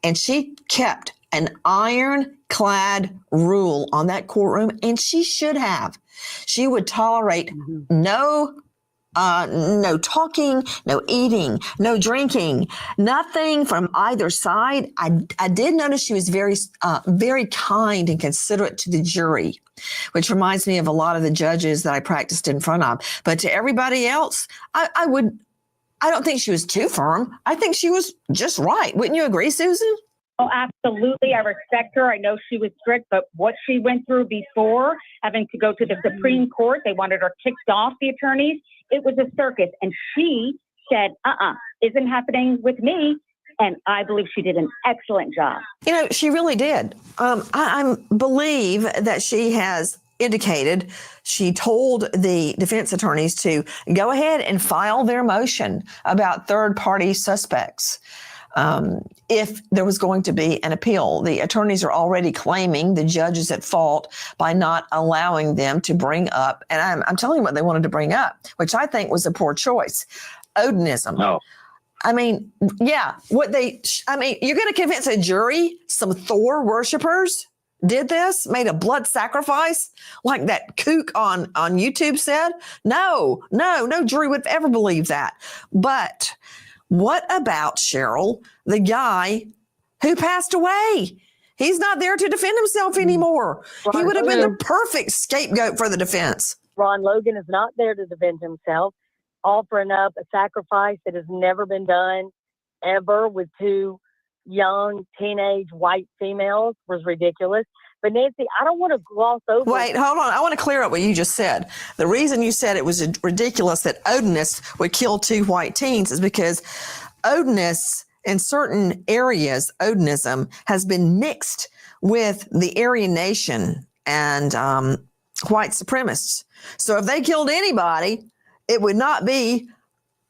And she kept an ironclad rule on that courtroom, and she should have. She would tolerate no no talking, no eating, no drinking, nothing from either side. I did notice she was very kind and considerate to the jury, which reminds me of a lot of the judges that I practiced in front of. But to everybody else, I don't think she was too firm. I think she was just right. Wouldn't you agree, Susan? Oh, absolutely. I respect her. I know she was strict, but what she went through before having to go to the Supreme Court, they wanted her kicked off, the attorneys. It was a circus. And she said, isn't happening with me. And I believe she did an excellent job. You know, she really did. I believe that she has indicated, she told the defense attorneys to go ahead and file their motion about third-party suspects. If there was going to be an appeal. The attorneys are already claiming the judge is at fault by not allowing them to bring up, and I'm telling you what they wanted to bring up, which I think was a poor choice, Odinism. No. I mean, yeah, you're going to convince a jury some Thor worshipers did this, made a blood sacrifice like that kook on YouTube said? No jury would ever believe that. But what about, Cheryl, the guy who passed away? He's not there to defend himself anymore. He would have been the perfect scapegoat for the defense. Ron Logan is not there to defend himself, offering up a sacrifice that has never been done ever with two young teenage white females was ridiculous. But Nancy, I don't want to gloss over. Wait, hold on. I want to clear up what you just said. The reason you said it was ridiculous that Odinists would kill two white teens is because Odinists in certain areas, Odinism has been mixed with the Aryan nation and white supremacists. So if they killed anybody, it would not be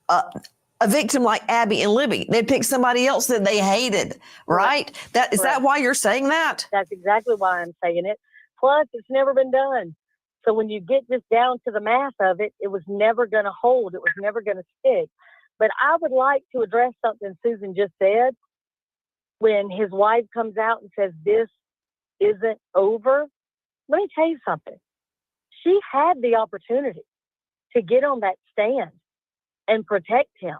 a victim like Abby and Libby. They'd pick somebody else that they hated, right? Is that why you're saying that? That's exactly why I'm saying it. Plus, it's never been done. So when you get just down to the math of it, it was never going to hold. It was never going to stick. But I would like to address something Susan just said. When his wife comes out and says, this isn't over, let me tell you something. She had the opportunity to get on that stand and protect him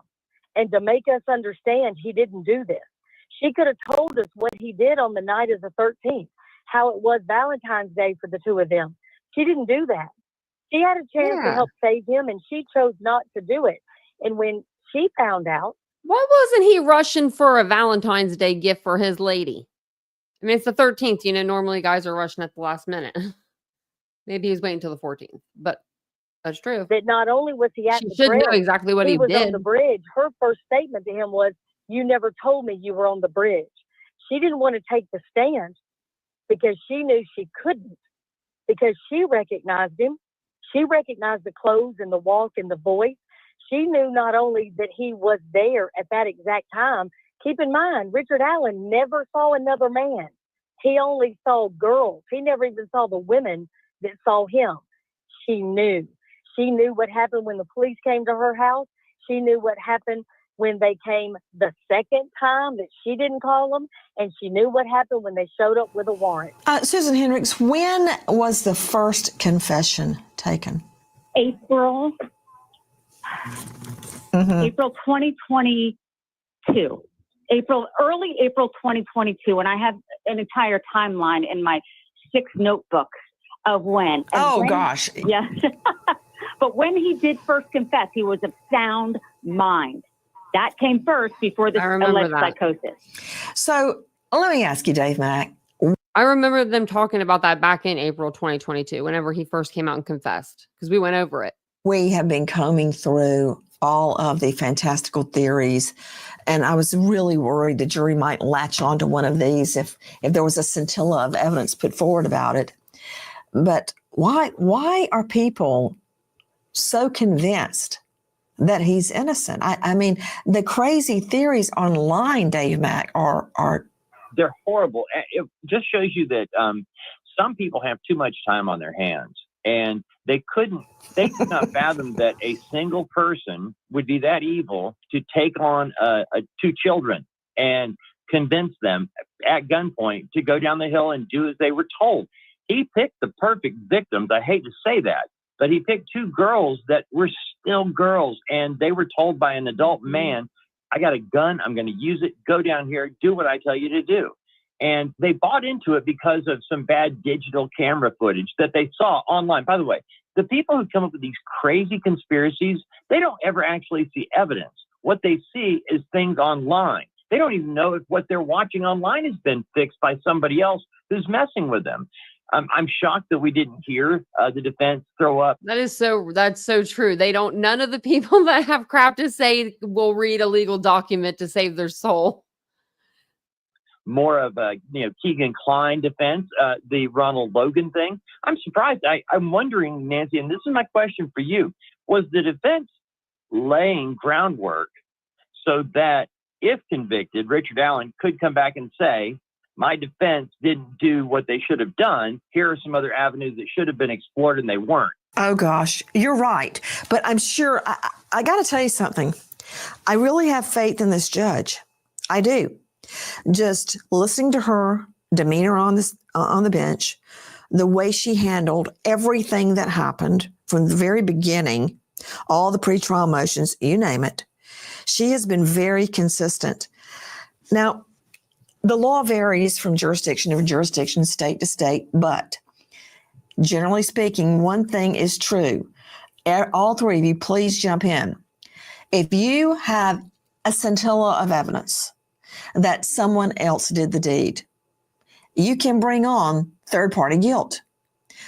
and to make us understand he didn't do this. She could have told us what he did on the night of the 13th, how it was Valentine's Day for the two of them. She didn't do that. She had a chance to help save him, and she chose not to do it. And when she found out. Why wasn't he rushing for a Valentine's Day gift for his lady? I mean, it's the 13th. You know, normally guys are rushing at the last minute. Maybe he was waiting until the 14th, but that's true. That not only was he at the should bridge, know exactly what he was did on the bridge. Her first statement to him was, "You never told me you were on the bridge." She didn't want to take the stand because she knew she couldn't, because she recognized him. She recognized the clothes and the walk and the voice. She knew not only that he was there at that exact time. Keep in mind, Richard Allen never saw another man. He only saw girls. He never even saw the women that saw him. She knew. She knew what happened when the police came to her house. She knew what happened when they came the second time that she didn't call them. And she knew what happened when they showed up with a warrant. Susan Hendricks, when was the first confession taken? April 2022. Early April 2022. And I have an entire timeline in my 6 notebooks of when. Gosh. Yes. But when he did first confess, he was of sound mind. That came first before the alleged psychosis. So let me ask you, Dave Mack. I remember them talking about that back in April 2022, whenever he first came out and confessed, because we went over it. We have been combing through all of the fantastical theories, and I was really worried the jury might latch onto one of these if there was a scintilla of evidence put forward about it. But why are people so convinced that he's innocent? I mean, the crazy theories online, Dave Mack, are they're horrible. It just shows you that some people have too much time on their hands, and they could not fathom that a single person would be that evil to take on 2 children and convince them at gunpoint to go down the hill and do as they were told. He picked the perfect victims. I hate to say that, But he picked two girls that were still girls, and they were told by an adult man, I got a gun, I'm going to use it, go down here, do what I tell you to do. And they bought into it because of some bad digital camera footage that they saw online. By the way, the people who come up with these crazy conspiracies, they don't ever actually see evidence. What they see is things online. They don't even know if what they're watching online has been fixed by somebody else who's messing with them. I'm shocked that we didn't hear the defense throw up. That's so true. None of the people that have crap to say will read a legal document to save their soul. More of a Keegan Kline defense, the Ronald Logan thing. I'm surprised. I'm wondering, Nancy, and this is my question for you: was the defense laying groundwork so that if convicted, Richard Allen could come back and say, my defense didn't do what they should have done. Here are some other avenues that should have been explored and they weren't. Oh, gosh, you're right. But I'm sure, I got to tell you something. I really have faith in this judge. I do. Just listening to her demeanor on the bench, the way she handled everything that happened from the very beginning, all the pretrial motions, you name it. She has been very consistent. Now, the law varies from jurisdiction to jurisdiction, state to state, but generally speaking, one thing is true. All three of you, please jump in. If you have a scintilla of evidence that someone else did the deed, you can bring on third-party guilt.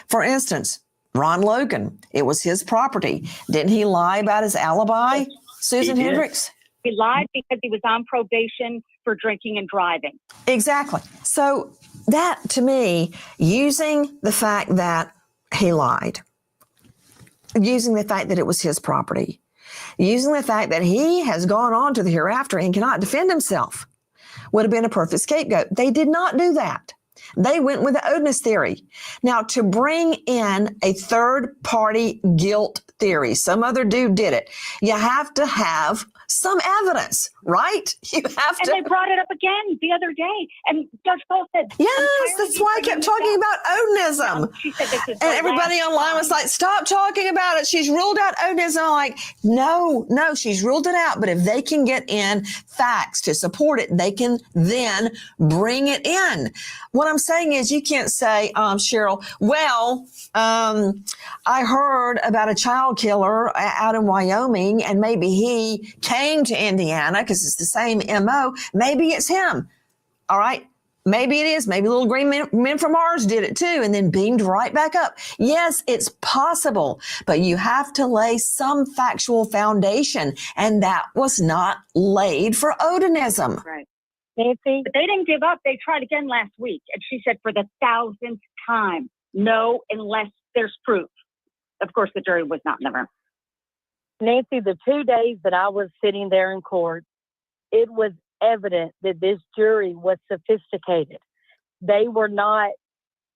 For instance, Ron Logan, it was his property. Didn't he lie about his alibi, Susan Hendricks? He lied because he was on probation for drinking and driving. Exactly. So that, to me, using the fact that he lied, using the fact that it was his property, using the fact that he has gone on to the hereafter and cannot defend himself, would have been a perfect scapegoat. They did not do that. They went with the Odinist theory. Now, to bring in a third-party guilt theory, some other dude did it, you have to have some evidence, right? You have to. And they brought it up again the other day. And Judge Cole said, yes, that's why I kept talking about Odinism. No, she said this is and everybody online was like, stop talking about it. She's ruled out Odinism. I'm like, no, she's ruled it out. But if they can get in facts to support it, they can then bring it in. What I'm saying is you can't say, Cheryl, well, I heard about a child killer out in Wyoming and maybe he came to Indiana because it's the same MO. Maybe it's him. All right. Maybe it is. Maybe little green men from Mars did it too and then beamed right back up. Yes, it's possible, but you have to lay some factual foundation, and that was not laid for Odinism. Right. Nancy, but they didn't give up. They tried again last week, and she said for the 1,000th time, no, unless there's proof. Of course, the jury was not in the room. Nancy, the 2 days that I was sitting there in court, it was evident that this jury was sophisticated. They were not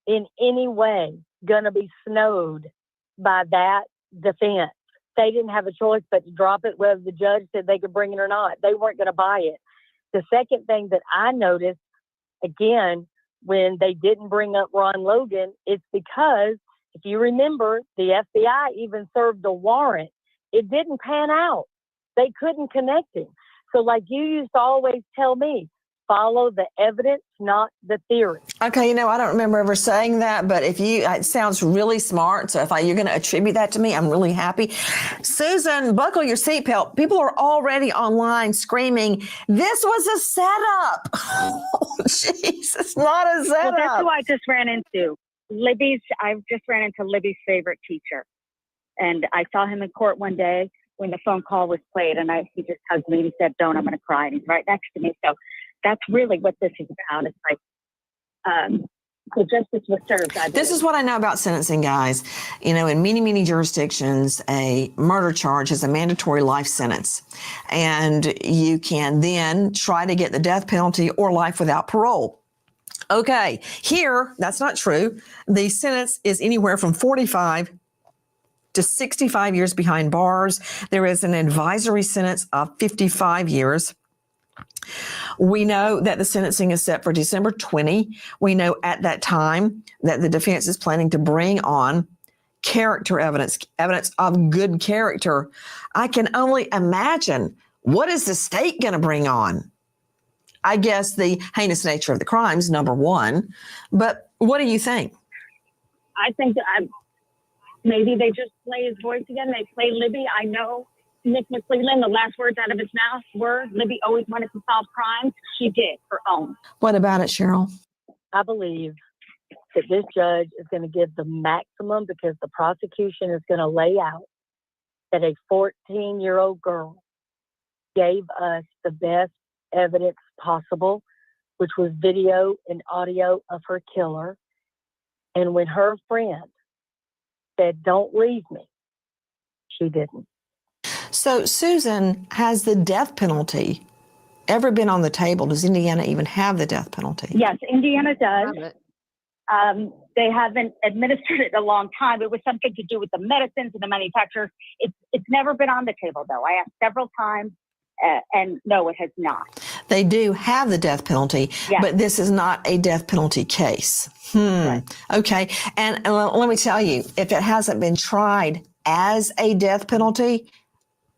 in any way going to be snowed by that defense. They didn't have a choice but to drop it whether the judge said they could bring it or not. They weren't going to buy it. The second thing that I noticed, again, when they didn't bring up Ron Logan, it's because, if you remember, the FBI even served a warrant. It didn't pan out. They couldn't connect him. So like you used to always tell me, follow the evidence, not the theory. Okay, I don't remember ever saying that, but it sounds really smart. So if you're going to attribute that to me, I'm really happy. Susan, buckle your seatbelt. People are already online screaming, this was a setup. Oh, jeez, it's not a setup. Well, that's who I just ran into. I just ran into Libby's favorite teacher. And I saw him in court one day when the phone call was played, and he just hugged me and he said, don't, I'm going to cry. And he's right next to me. So that's really what this is about. It's like the justice was served. This is what I know about sentencing, guys. In many, many jurisdictions, a murder charge is a mandatory life sentence. And you can then try to get the death penalty or life without parole. Okay, here, that's not true. The sentence is anywhere from 45 to 65 years behind bars. There is an advisory sentence of 55 years. We know that the sentencing is set for December 20. We know at that time that the defense is planning to bring on character evidence of good character, I can only imagine what is the state going to bring on? I guess the heinous nature of the crimes, number one. But what do you think? I think that maybe they just play his voice again. They play Libby. I know Nick McClelland, the last words out of his mouth were, Libby always wanted to solve crimes. She did, her own. What about it, Cheryl? I believe that this judge is going to give the maximum because the prosecution is going to lay out that a 14-year-old girl gave us the best evidence possible, which was video and audio of her killer. And when her friend said, "Don't leave me," she didn't. So, Susan, has the death penalty ever been on the table? Does Indiana even have the death penalty? Yes, Indiana does. They haven't administered it in a long time. It was something to do with the medicines and the manufacturers. It's never been on the table, though. I asked several times, and no, it has not. They do have the death penalty, yes, but this is not a death penalty case. Right. Okay. And let me tell you, if it hasn't been tried as a death penalty,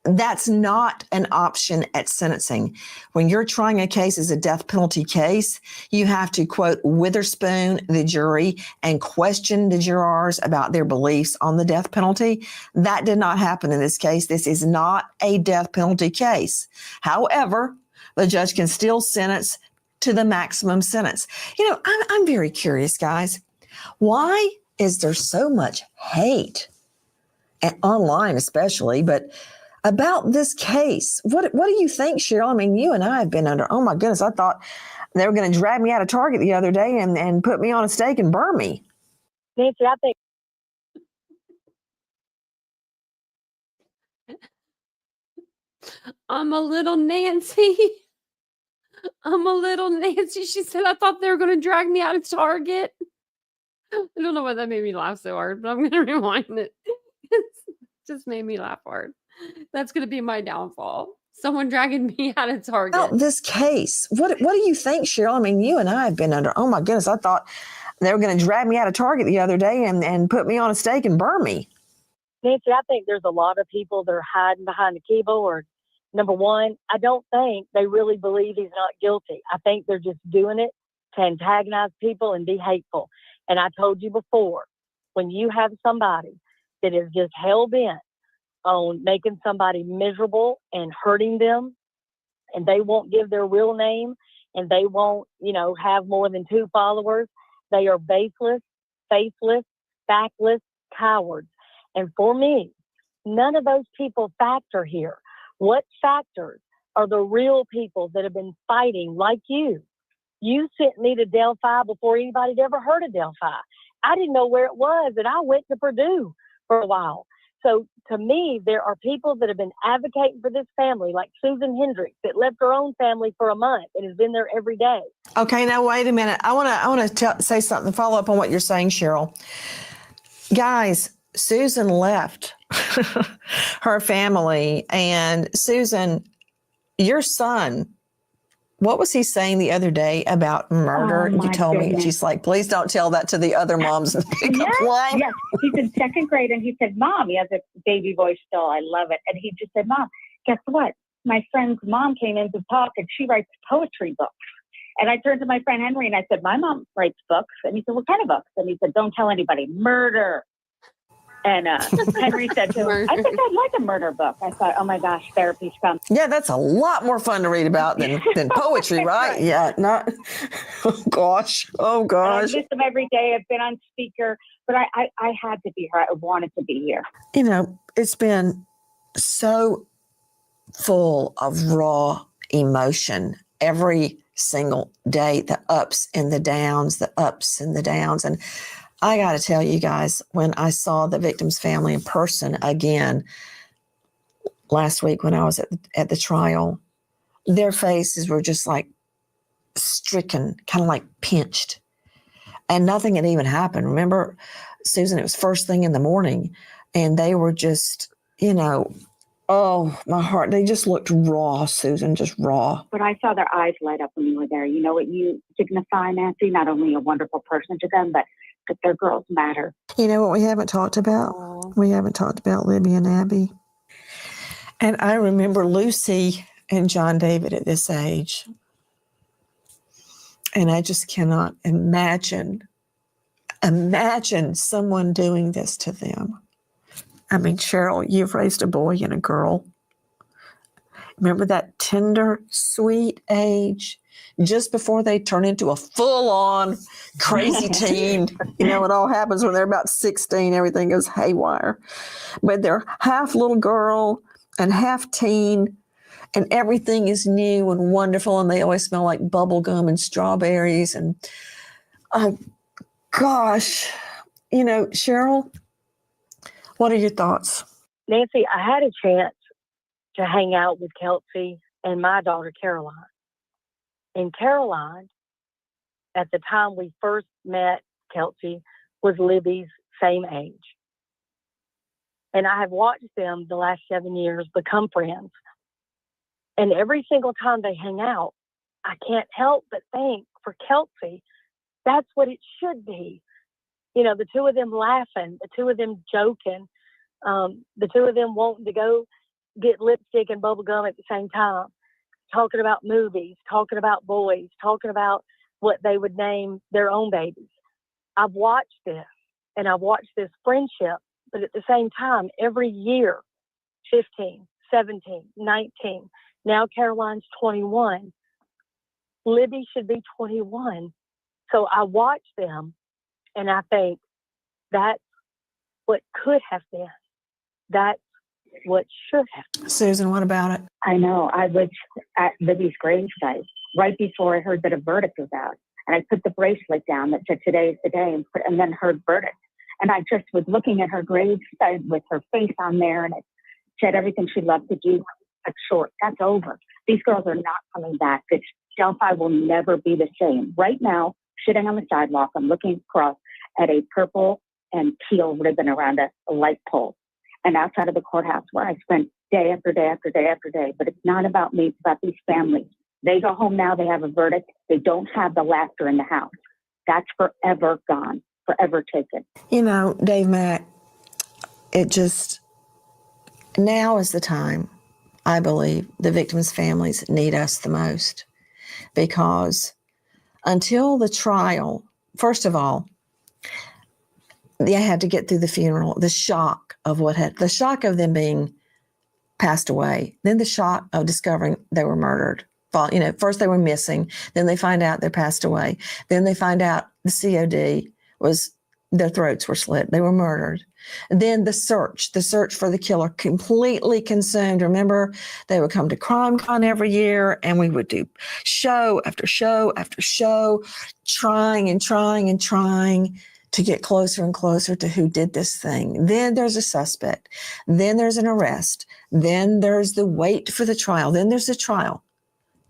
that's not an option at sentencing. When you're trying a case as a death penalty case, you have to, quote, witherspoon the jury and question the jurors about their beliefs on the death penalty. That did not happen in this case. This is not a death penalty case. However, the judge can still sentence to the maximum sentence. You know, I'm very curious, guys. Why is there so much hate, and online especially, but about this case? What do you think, Cheryl? I mean, you and I have been under, oh my goodness, I thought they were going to drag me out of Target the other day and put me on a stake and burn me. Nancy, I think I'm a little Nancy. I'm a little Nancy. She said, I thought they were going to drag me out of Target. I don't know why that made me laugh so hard, but I'm going to rewind it. It just made me laugh hard. That's going to be my downfall. Someone dragging me out of Target. About this case, what do you think, Cheryl? I mean, you and I have been under, oh my goodness, I thought they were going to drag me out of Target the other day and put me on a stake and burn me. Nancy, I think there's a lot of people that are hiding behind the keyboard. Number one, I don't think they really believe he's not guilty. I think they're just doing it to antagonize people and be hateful. And I told you before, when you have somebody that is just hell-bent on making somebody miserable and hurting them, and they won't give their real name, and they won't, have more than 2 followers, they are baseless, faithless, factless cowards. And for me, none of those people factor here. What factors are the real people that have been fighting like you? You sent me to Delphi before anybody'd ever heard of Delphi. I didn't know where it was, and I went to Purdue for a while. So to me, there are people that have been advocating for this family, like Susan Hendricks, that left her own family for a month and has been there every day. Okay, now wait a minute. I want to say something, follow up on what you're saying, Cheryl. Guys, Susan left her family, and Susan, your son, what was he saying the other day about murder? Oh, you told goodness. me, she's like, please don't tell that to the other moms in the pickup line. Yes, he's in 2nd grade, and he said, Mom, he has a baby voice still, I love it. And he just said, Mom, guess what? My friend's mom came in to talk, and she writes poetry books. And I turned to my friend Henry, and I said, my mom writes books. And he said, what kind of books? And he said, don't tell anybody, murder. And Henry said to him, I think I'd like a murder book. I thought, oh my gosh, therapy's come. Yeah, that's a lot more fun to read about than poetry, right? Yeah, not. Oh gosh. I miss him every day. I've been on speaker, but I had to be here. I wanted to be here. It's been so full of raw emotion every single day, the ups and the downs, And I got to tell you guys, when I saw the victim's family in person again last week when I was at the trial, their faces were just like stricken, kind of like pinched, and nothing had even happened. Remember, Susan, it was first thing in the morning, and they were just, oh, my heart, they just looked raw, Susan, just raw. But I saw their eyes light up when you were there. You know what you signify, Nancy? Not only a wonderful person to them, but that their girls matter. You know what we haven't talked about? Aww. We haven't talked about Libby and Abby. And I remember Lucy and John David at this age. And I just cannot imagine someone doing this to them. I mean, Cheryl, you've raised a boy and a girl. Remember that tender, sweet age just before they turn into a full-on crazy teen. You know, it all happens when they're about 16. Everything goes haywire. But they're half little girl and half teen, and everything is new and wonderful, and they always smell like bubble gum and strawberries. And, oh, gosh. You know, Cheryl, what are your thoughts? Nancy, I had a chance to hang out with Kelsey and my daughter, Caroline. And Caroline, at the time we first met Kelsey, was Libby's same age. And I have watched them the last 7 years become friends. And every single time they hang out, I can't help but think for Kelsey, that's what it should be. You know, the two of them laughing, the two of them joking, the two of them wanting to go get lipstick and bubble gum at the same time, talking about movies, talking about boys, talking about what they would name their own babies. I've watched this, and I've watched this friendship, but at the same time, every year, 15, 17, 19, now Caroline's 21. Libby should be 21. So I watch them, and I think that's what could have been. That's what should have been. Susan, what about it? I know. I was at Libby's gravesite right before I heard that a verdict was out. And I put the bracelet down that said today is the day, and then heard verdict. And I just was looking at her gravesite with her face on there, and it said everything she loved to do. That's short. That's over. These girls are not coming back. This Delphi will never be the same. Right now, sitting on the sidewalk, I'm looking across at a purple and teal ribbon around a light pole. And outside of the courthouse where I spent day after day after day after day. But it's not about me, it's about these families. They go home now, they have a verdict. They don't have the laughter in the house. That's forever gone, forever taken. You know, Dave Mack, it just, now is the time, I believe, the victims' families need us the most. Because until the trial, first of all, they had to get through the funeral, the shock of the shock of them being passed away, then the shock of discovering they were murdered. Well, you know, first they were missing, then they find out they passed away, then they find out the COD was, their throats were slit, they were murdered. And then the search for the killer completely consumed. Remember, they would come to CrimeCon every year, and we would do show after show after show, trying to get closer and closer to who did this thing. Then there's a suspect. Then there's an arrest. Then there's the wait for the trial. Then there's the trial.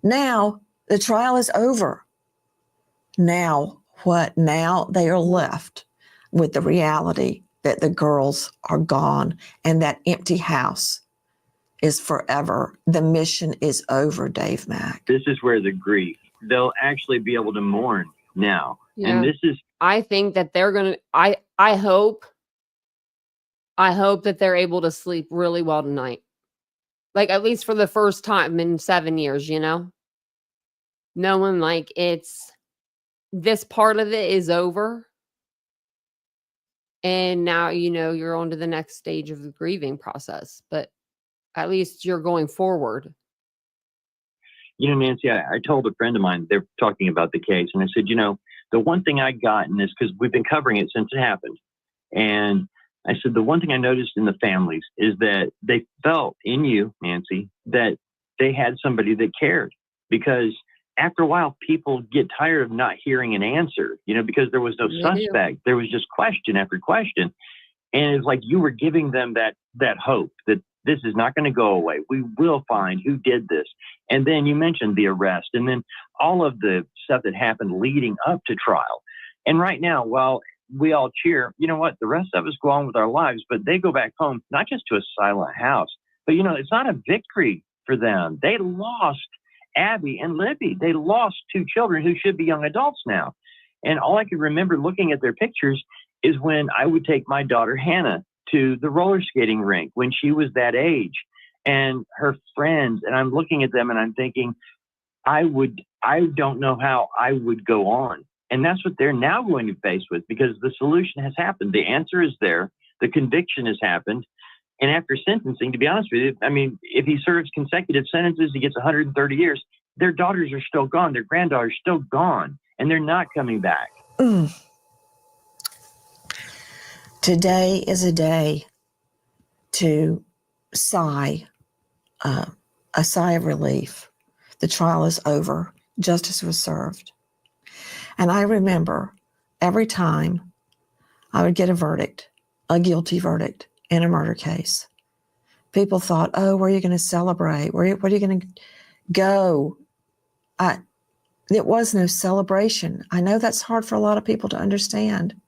Now the trial is over. Now what? Now they are left with the reality that the girls are gone and that empty house is forever. The mission is over, Dave Mack. This is where the grief, they'll actually be able to mourn now. Yeah. And this is, I think that they're going to, I hope that they're able to sleep really well tonight. Like, at least for the first time in 7 years, you know, knowing like this part of it is over. And now, you know, you're on to the next stage of the grieving process, but at least you're going forward. You know, Nancy, I told a friend of mine, they're talking about the case, and I said, you know, the one thing I got in this, because we've been covering it since it happened. And I said, the one thing I noticed in the families is that they felt in you, Nancy, that they had somebody that cared. Because after a while, people get tired of not hearing an answer, you know, because there was no suspect. There was just question after question. And it's like you were giving them that hope that this is not going to go away. We will find who did this. And then you mentioned the arrest and then all of the stuff that happened leading up to trial. And right now, while we all cheer, you know what? The rest of us go on with our lives, but they go back home, not just to a silent house, but, you know, it's not a victory for them. They lost Abby and Libby. They lost two children who should be young adults now. And all I could remember looking at their pictures is when I would take my daughter Hannah to the roller skating rink when she was that age, and her friends, and I'm looking at them and I'm thinking, I don't know how I would go on. And that's what they're now going to face with, because the solution has happened. The answer is there. The conviction has happened. And after sentencing, to be honest with you, I mean, if he serves consecutive sentences, he gets 130 years. Their daughters are still gone. Their granddaughters are still gone, and they're not coming back. Today is a day to sigh, a sigh of relief. The trial is over. Justice was served. And I remember every time I would get a verdict, a guilty verdict in a murder case, people thought, oh, where are you going to celebrate? Where are you going to go? It was no celebration. I know that's hard for a lot of people to understand.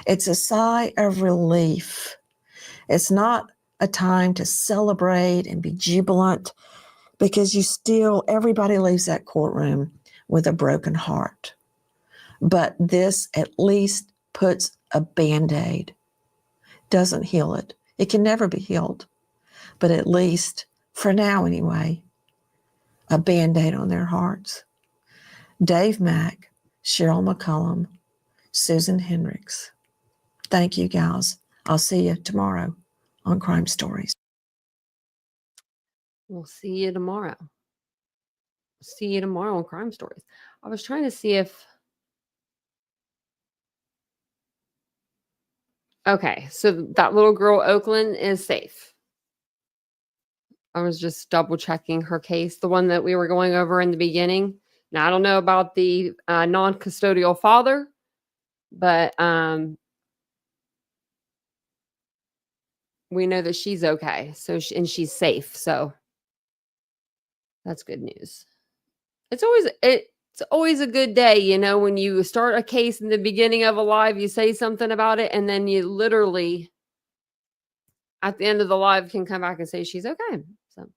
It's a sigh of relief. It's not a time to celebrate and be jubilant, because everybody leaves that courtroom with a broken heart. But this at least puts a Band-Aid. Doesn't heal it. It can never be healed. But at least, for now anyway, a Band-Aid on their hearts. Dave Mack, Cheryl McCullum, Susan Hendricks. Thank you, gals. I'll see you tomorrow on Crime Stories. We'll see you tomorrow. See you tomorrow on Crime Stories. I was trying to see if... Okay, so that little girl, Oakland, is safe. I was just double checking her case, the one that we were going over in the beginning. Now, I don't know about the non-custodial father, but we know that she's okay. So and she's safe. So that's good news. It's always a good day, you know, when you start a case in the beginning of a live, you say something about it, and then you literally at the end of the live can come back and say she's okay. So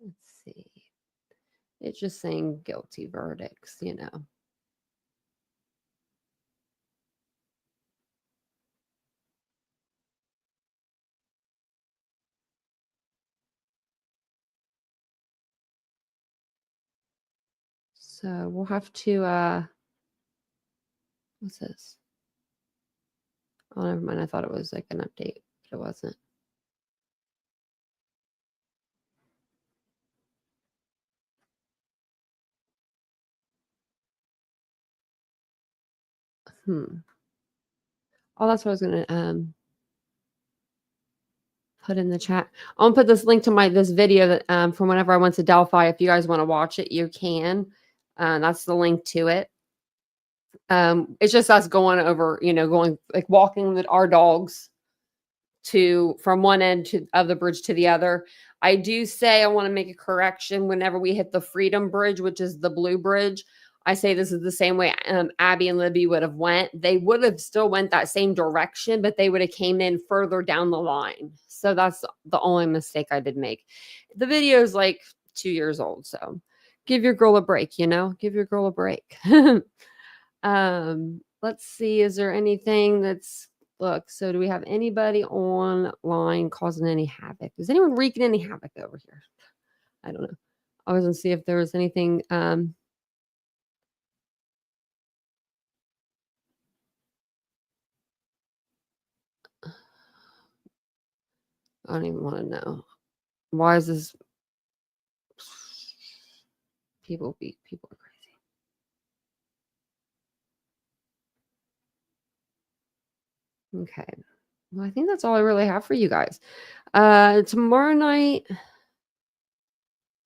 let's see. It's just saying guilty verdicts, you know. So we'll have to, what's this? Oh, never mind. I thought it was like an update, but it wasn't. Oh, that's what I was going to put in the chat. I'll put this link to this video that from whenever I went to Delphi. If you guys want to watch it, you can. That's the link to it. It's just us going over, you know, going like walking with our dogs from one end of the bridge to the other. I do say I want to make a correction whenever we hit the Freedom Bridge, which is the blue bridge. I say this is the same way Abby and Libby would have went. They would have still went that same direction, but they would have came in further down the line. So that's the only mistake I did make. The video is like 2 years old, so give your girl a break, you know? Give your girl a break. Let's see. Is there anything that's... Look, so do we have anybody online causing any havoc? Is anyone wreaking any havoc over here? I don't know. I was going to see if there was anything... I don't even want to know. Why is this? People are crazy. Okay. Well, I think that's all I really have for you guys. Tomorrow night,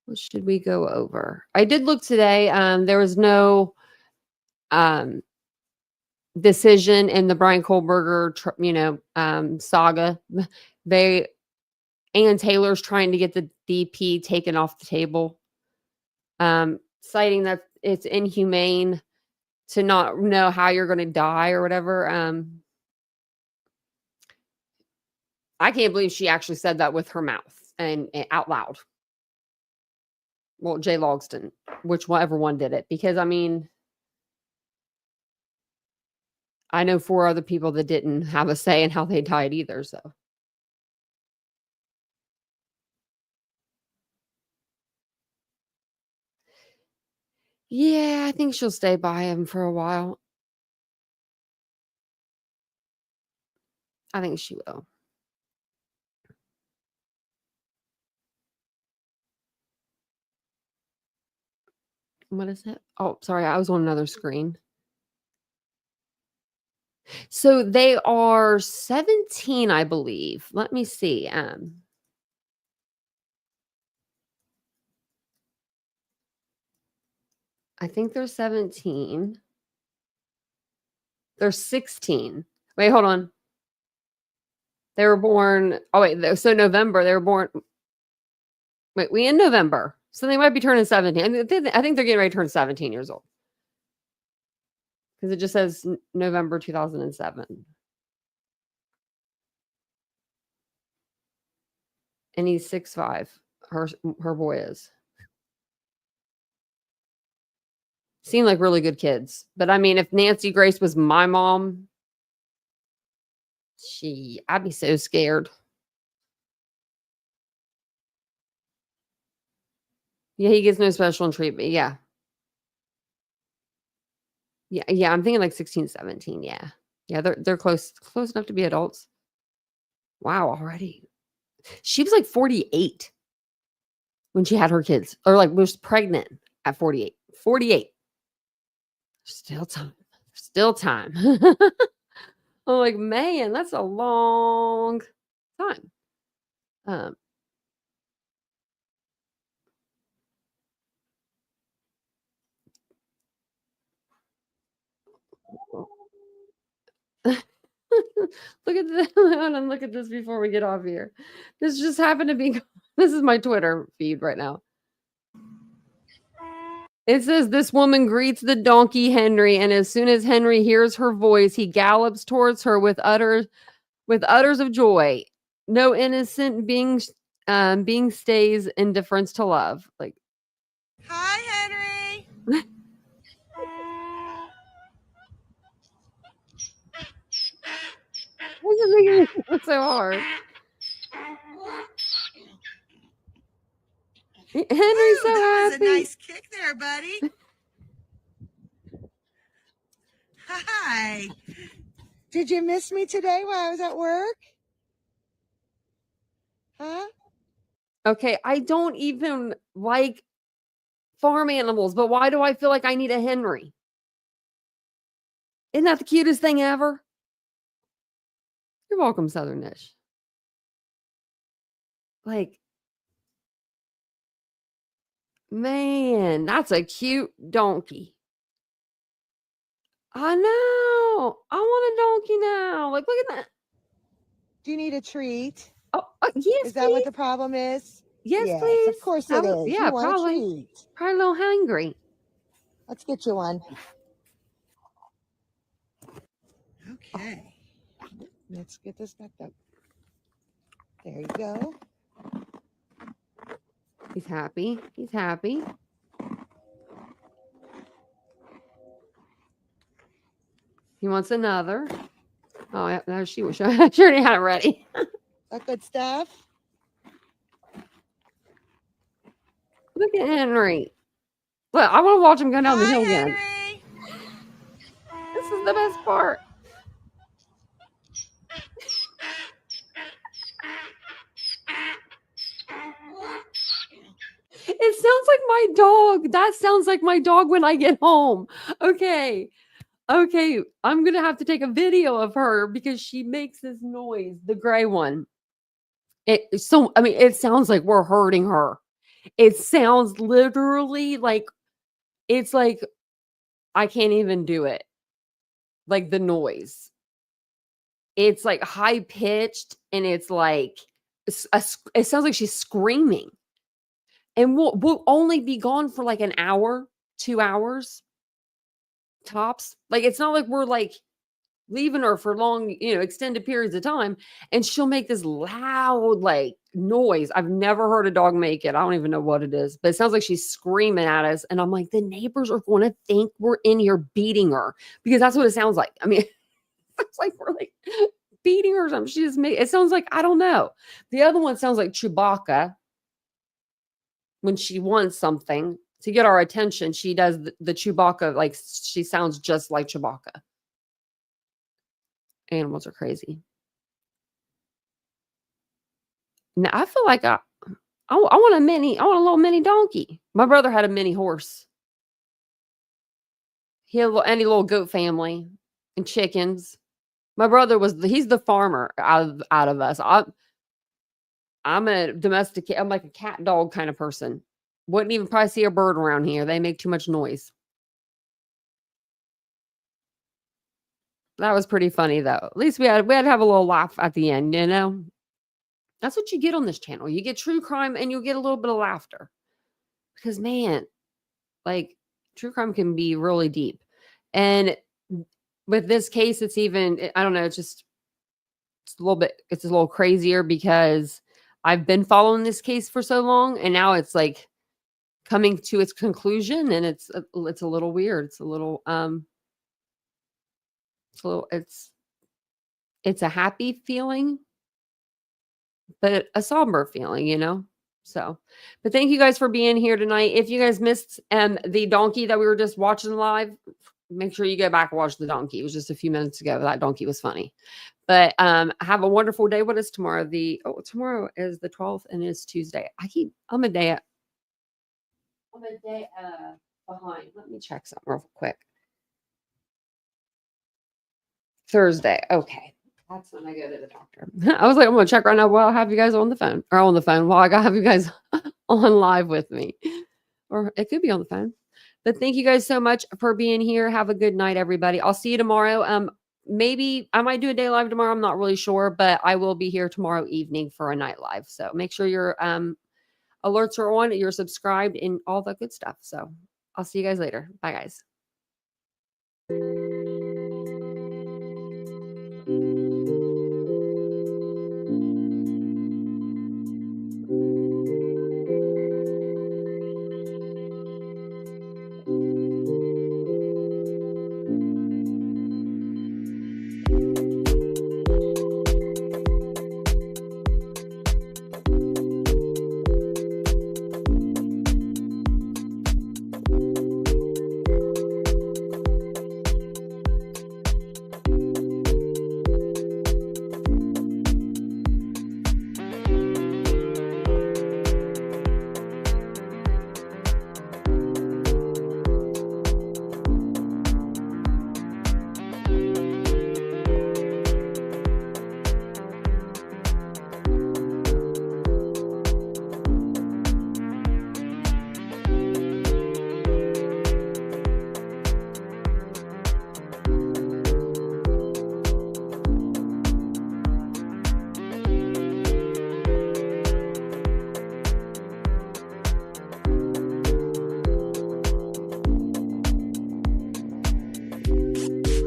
what should we go over? I did look today. There was no decision in the Brian Kohlberger, saga. Ann Taylor's trying to get the DP taken off the table, citing that it's inhumane to not know how you're going to die or whatever. I can't believe she actually said that with her mouth and out loud. Well, Jay Logston, whichever one did it, because I mean, I know 4 other people that didn't have a say in how they died either. So, yeah, I think she'll stay by him for a while. I think she will. What is it? Oh, sorry, I was on another screen. So they are 17, I believe. Let me see. I think they're 17. They're 16. Wait, hold on. They were born. Oh, wait. So November. They were born. Wait, we in November. So they might be turning 17. I think they're getting ready to turn 17 years old. Because it just says November 2007. And he's 6'5". Her boy is. Seem like really good kids. But I mean, if Nancy Grace was my mom, I'd be so scared. Yeah, he gets no special treatment. Yeah. Yeah, I'm thinking like 16, 17. Yeah. Yeah, they're close enough to be adults. Wow, already. She was like 48 when she had her kids, or like was pregnant at 48. 48. Still time. Still time. I'm like, man, that's a long time. Look at this. Look at this before we get off here. This just happened to be. This is my Twitter feed right now. It says this woman greets the donkey Henry, and as soon as Henry hears her voice, he gallops towards her with utters of joy. No innocent being stays indifference to love. Like, hi, Henry. What's it making it so hard? Henry's so that happy. Was a nice kick there, buddy. Hi. Did you miss me today while I was at work? Huh? Okay, I don't even like farm animals, but why do I feel like I need a Henry? Isn't that the cutest thing ever? You're welcome, Southernish. Like, man, that's a cute donkey. I know. I want a donkey now. Like, look at that. Do you need a treat? Oh, yes, Is that please. what the problem is? Yes, please. Of course it is. Yeah, you want probably. A treat. Probably a little hungry. Let's get you one. Okay. Let's get this back up. There you go. He's happy. He's happy. He wants another. Oh, yeah, there she was. She already had it ready. That good stuff? Look at Henry. Look, I want to watch him go down the hill again. Henry. This is the best part. It sounds like my dog. That sounds like my dog when I get home. Okay. I'm going to have to take a video of her because she makes this noise, the gray one. It sounds like we're hurting her. It sounds literally like, it's like, I can't even do it. Like the noise. It's like high pitched and it's like, it sounds like she's screaming. And we'll only be gone for like an hour, 2 hours. tops. Like, it's not like we're like leaving her for long, extended periods of time. And she'll make this loud, like, noise. I've never heard a dog make it. I don't even know what it is, but it sounds like she's screaming at us. And I'm like, the neighbors are going to think we're in here beating her, because that's what it sounds like. I mean, it's like we're like beating her or something. She just it sounds like, I don't know. The other one sounds like Chewbacca. When she wants something to get our attention, she does the Chewbacca, like she sounds just like Chewbacca. Animals are crazy. Now I feel like I want a little mini donkey. My brother had a mini horse. He had any little goat family and chickens. My brother he's the farmer out of us. I'm a domestic. I'm like a cat dog kind of person. Wouldn't even probably see a bird around here. They make too much noise. That was pretty funny though. At least we had to have a little laugh at the end, That's what you get on this channel. You get true crime and you'll get a little bit of laughter. Because man, like, true crime can be really deep. And with this case, it's even, I don't know, it's a little crazier because I've been following this case for so long, and now it's like coming to its conclusion, and it's a little weird. It's a happy feeling, but a somber feeling, So, but thank you guys for being here tonight. If you guys missed the donkey that we were just watching live, make sure you go back and watch the donkey. It was just a few minutes ago. That donkey was funny. But have a wonderful day. What is tomorrow? Tomorrow is the 12th, and it's Tuesday. I'm a day behind. Let me check something real quick. Thursday. Okay. That's when I go to the doctor. I was like, I'm going to check right now while I have you guys on the phone. Or on the phone while I got to have you guys on live with me. Or it could be on the phone. But thank you guys so much for being here. Have a good night, everybody. I'll see you tomorrow. Maybe I might do a day live tomorrow. I'm not really sure, but I will be here tomorrow evening for a night live. So make sure your alerts are on, you're subscribed, and all that good stuff. So I'll see you guys later. Bye, guys.